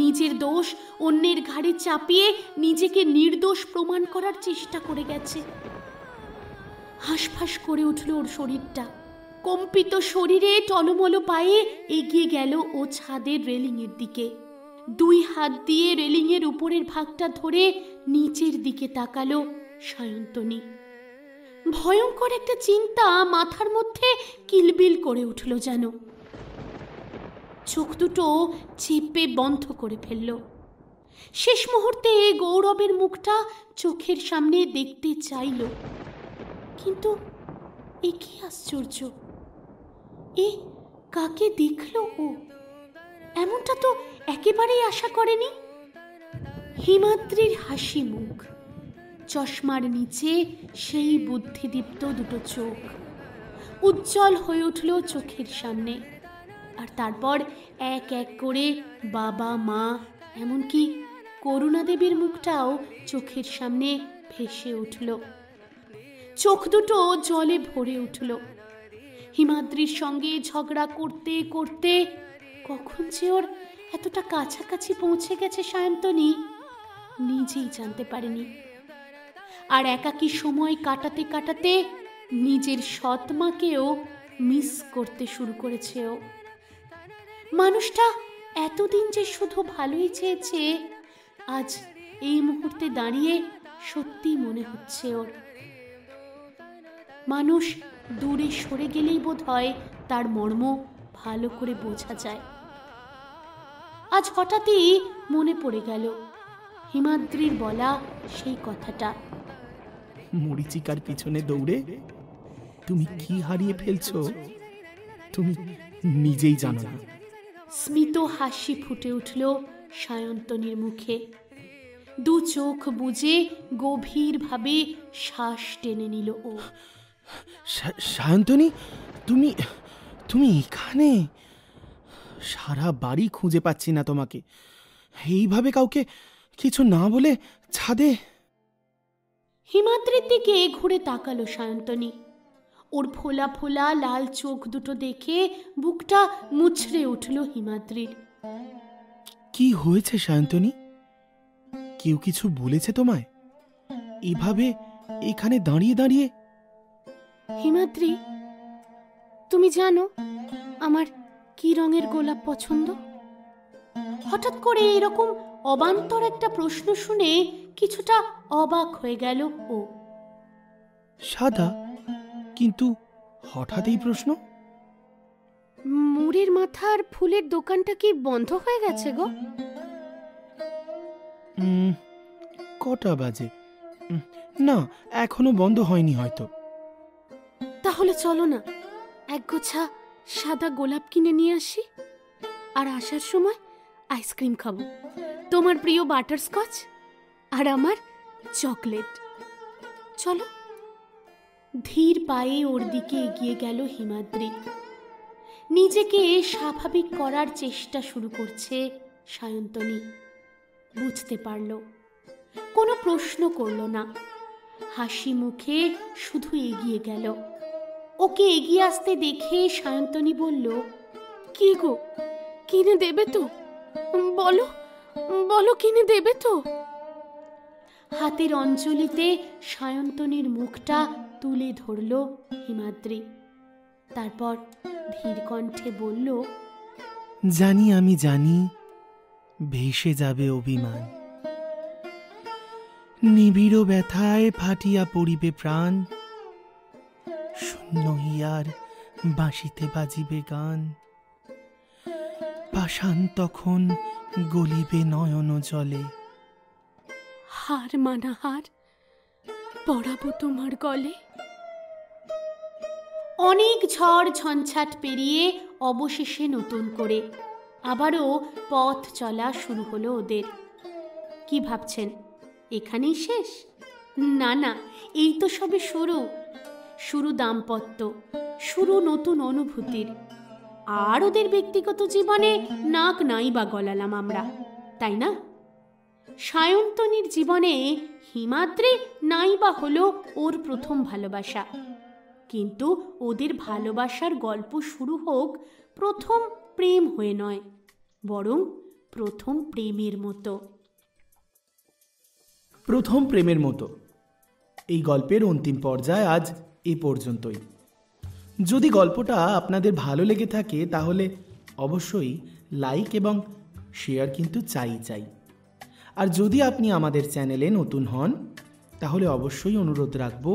নিজের দোষ অন্যের ঘাড়ে চাপিয়ে নিজেকে নির্দোষ প্রমাণ করার চেষ্টা করে গেছে। হাঁসফাঁস করে উঠল ওর শরীরটা। কম্পিত শরীরে টলমল পায়ে এগিয়ে গেল ও ছাদের রেলিংয়ের দিকে। 2 হাত দিয়ে রেলিংয়ের উপরের ভাগটা ধরে নিচের দিকে তাকালো সায়ন্তনী। ভয়ঙ্কর একটা চিন্তা মাথার মধ্যে কিলবিল করে উঠল যেন। চোখ দুটো চেপে বন্ধ করে ফেলল। শেষ মুহূর্তে গৌরবের মুখটা চোখের সামনে দেখতে চাইল, কিন্তু এ কি আশ্চর্য! এ কাকে দেখলো ও? এমনটা তো একেবারেই আশা করেনি। হিমাদ্রির হাসি মুখ, চশমার নিচে সেই বুদ্ধিদীপ্ত দুটো চোখ উজ্জ্বল হয়ে উঠল চোখের সামনে। আর তারপর এক এক করে বাবা মা, এমনকি করুণা দেবীর মুখটাও চোখের সামনে ভেসে উঠল। চোখ দুটো জলে ভরে উঠল। হিমাদ্রির সঙ্গে ঝগড়া করতে করতে কখন যে ওর এতটা কাছাকাছি পৌঁছে গেছে সায়ন্তনী নিজেই জানতে পারেনি। আর একাকী সময় কাটাতে কাটাতে নিজের সৎ মাকেও মিস করতে শুরু করেছে ও। মানুষটা এতদিন যে শুধু ভালোই চেয়েছে, আজ এই মুহূর্তে দাঁড়িয়ে সত্যি মনে হচ্ছে ওর। মানুষ দূরে সরে গেলেই বোধ হয় তার মর্ম ভালো করে বোঝা যায়। আজ হঠাৎই মনে পড়ে গেল হিমাদ্রির বলা সেই কথাটা। মরিচিকার পিছনে দৌড়ে তুমি কি হারিয়ে ফেলছো তুমি নিজেই জানো না। স্মিত হাসি ফুটে উঠল সায়ন্তনীর মুখে। দু চোখ বুজে গভীরভাবে শ্বাস টেনে নিল ও। সায়ন্তনী, তুমি তুমি এখানে? সারা বাড়ি খুঁজে পাচ্ছি না তোমাকে। এইভাবে কাউকে কিছু না বলে ছাদে? হিমাদ্রির দিকে ঘুরে তাকালো সায়ন্তনী। ওর ফোলা ফোলা লাল চোখ দুটো দেখে বুকটা মুচড়ে উঠল হিমাদ্রির। কি হয়েছে সায়ন্তনী? কেউ কিছু বলেছে তোমায় এভাবে এখানে দাঁড়িয়ে দাঁড়িয়ে? হিমাদ্রি, তুমি জানো আমার কি রঙের গোলাপ পছন্দ? হঠাৎ করে এরকম অবান্তর একটা প্রশ্ন শুনে কিছুটা অবাক হয়ে গেল ও। সাদা, কিন্তু হঠাৎ এই প্রশ্ন? মুড়ির মাথার ফুলের দোকানটা কি বন্ধ হয়ে গেছে গো? কটা বাজে? না, এখনো বন্ধ হয়নি হয়তো। তাহলে চলো না, এক গোছা সাদা গোলাপ কিনে নিয়ে আসি, আর আসার সময় আইসক্রিম খাবো, তোমার প্রিয় বাটারস্কচ আর আমার চকলেট। চলো। ধীর পায়ে ওর দিকে এগিয়ে গেল হিমাদ্রি। নিজেকে স্বাভাবিক করার চেষ্টা শুরু করছে সায়ন্তনী। বুঝতে পারল, কোনো প্রশ্ন করল না, হাসি মুখে শুধু এগিয়ে গেল। ওকে এগিয়ে আসতে দেখে সায়ন্তনী বলল, কি গো, কিনে দেবে তো? বলো বলো, কিনে দেবে তো? হাতের অঞ্জলিতে সায়ন্তনীর মুখটা তুলে ধরল হিমাদ্রি। তারপর ধীর কণ্ঠে বলল, জানি, আমি জানি ভেসে যাবে অভিমান, নিবিড় ব্যথায় ফাটিয়া পড়িবে প্রাণ, শূন্য হিয়ার বাঁশিতে বাজিবে গান, পাষাণ তখন গলিবে নয়ন জলে, হার মানা হার পড়াবো তোমার গলে। অনেক ঝড় ঝঞ্ঝাট পেরিয়ে অবশেষে নতুন করে আবারও পথ চলা শুরু হলো ওদের। কি ভাবছেন এখানেই শেষ? না না, এই তো সবে শুরু। শুরু দাম্পত্য, শুরু নতুন অনুভূতির। আর ওদের ব্যক্তিগত জীবনে নাক নাই বা গলালাম আমরা, তাই না? সায়ন্তনীর জীবনে হিমাদ্রি নাই বা হলো ওর প্রথম ভালোবাসা, কিন্তু ওদের ভালোবাসার গল্প শুরু হোক প্রথম প্রেম হয়ে নয়, বরং প্রথম প্রেমের মতো। প্রথম প্রেমের মতো এই গল্পের অন্তিম পর্যায়ে আজ এ পর্যন্তই। যদি গল্পটা আপনাদের ভালো লেগে থাকে তাহলে অবশ্যই লাইক এবং শেয়ার কিন্তু চাই। আর যদি আপনি আমাদের চ্যানেলে নতুন হন তাহলে অবশ্যই অনুরোধ রাখব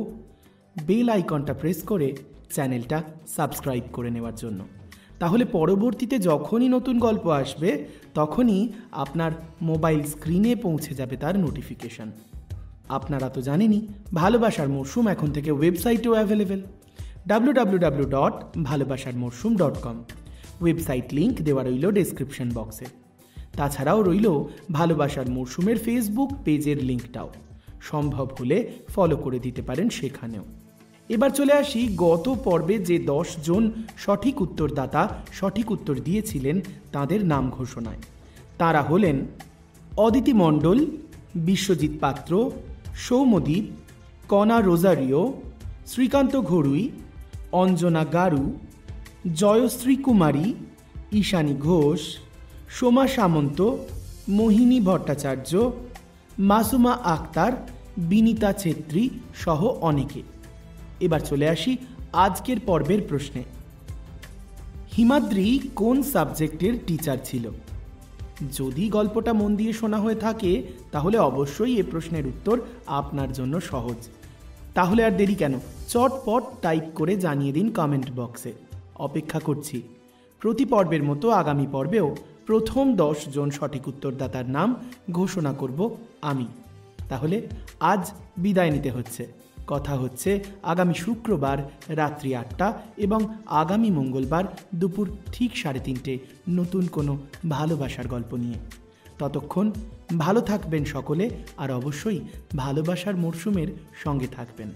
বেল আইকনটা প্রেস করে চ্যানেলটা সাবস্ক্রাইব করে নেওয়ার জন্য। তাহলে পরবর্তীতে যখনই নতুন গল্প আসবে তখনই আপনার মোবাইল স্ক্রিনে পৌঁছে যাবে তার নোটিফিকেশন। আপনারা তো জানেনই ভালোবাসার মরশুম এখন থেকে ওয়েবসাইটেও অ্যাভেলেবেল, www.ভালোবাসারমরশুম.com। ওয়েবসাইট লিংক দেওয়া রইল ডেসক্রিপশন বক্সে। তাছাড়াও রইল ভালোবাসার মরশুমের ফেসবুক পেজের লিঙ্কটাও, সম্ভব হলে ফলো করে দিতে পারেন সেখানেও। এবার চলে আসি গত পর্বে যে 10 জন সঠিক উত্তরদাতা সঠিক উত্তর দিয়েছিলেন তাদের নাম ঘোষণায়। তারা হলেন অদিতি মণ্ডল, বিশ্বজিৎ পাত্র, সৌমদীপ, কণা রোজারিও, শ্রীকান্ত ঘড়ুই, অঞ্জনা গারু, জয়শ্রী কুমারী, ঈশানী ঘোষ, সোমা সামন্ত, মোহিনী ভট্টাচার্য, মাসুমা আক্তার, বিনিতা ছেত্রী সহ অনেকে। এবার চলে আসি আজকের পর্বের প্রশ্নে। হিমাদ্রি কোন সাবজেক্টের টিচার ছিল? যদি গল্পটা মন দিয়ে শোনা হয়ে থাকে তাহলে অবশ্যই এ প্রশ্নের উত্তর আপনার জন্য সহজ। তাহলে আর দেরি কেন, চটপট টাইপ করে জানিয়ে দিন কমেন্ট বক্সে। অপেক্ষা করছি। প্রতি পর্বের মতো আগামী পর্বেও প্রথম 10 জন সঠিক উত্তরদাতার নাম ঘোষণা করব আমি। তাহলে আজ বিদায় নিতে হচ্ছে। কথা হচ্ছে আগামী শুক্রবার রাত্রি 8টা এবং আগামী মঙ্গলবার দুপুর ঠিক 3:30 নতুন কোনো ভালোবাসার গল্প নিয়ে। ততক্ষণ ভালো থাকবেন সকলে, আর অবশ্যই ভালোবাসার মরশুমের সঙ্গে থাকবেন।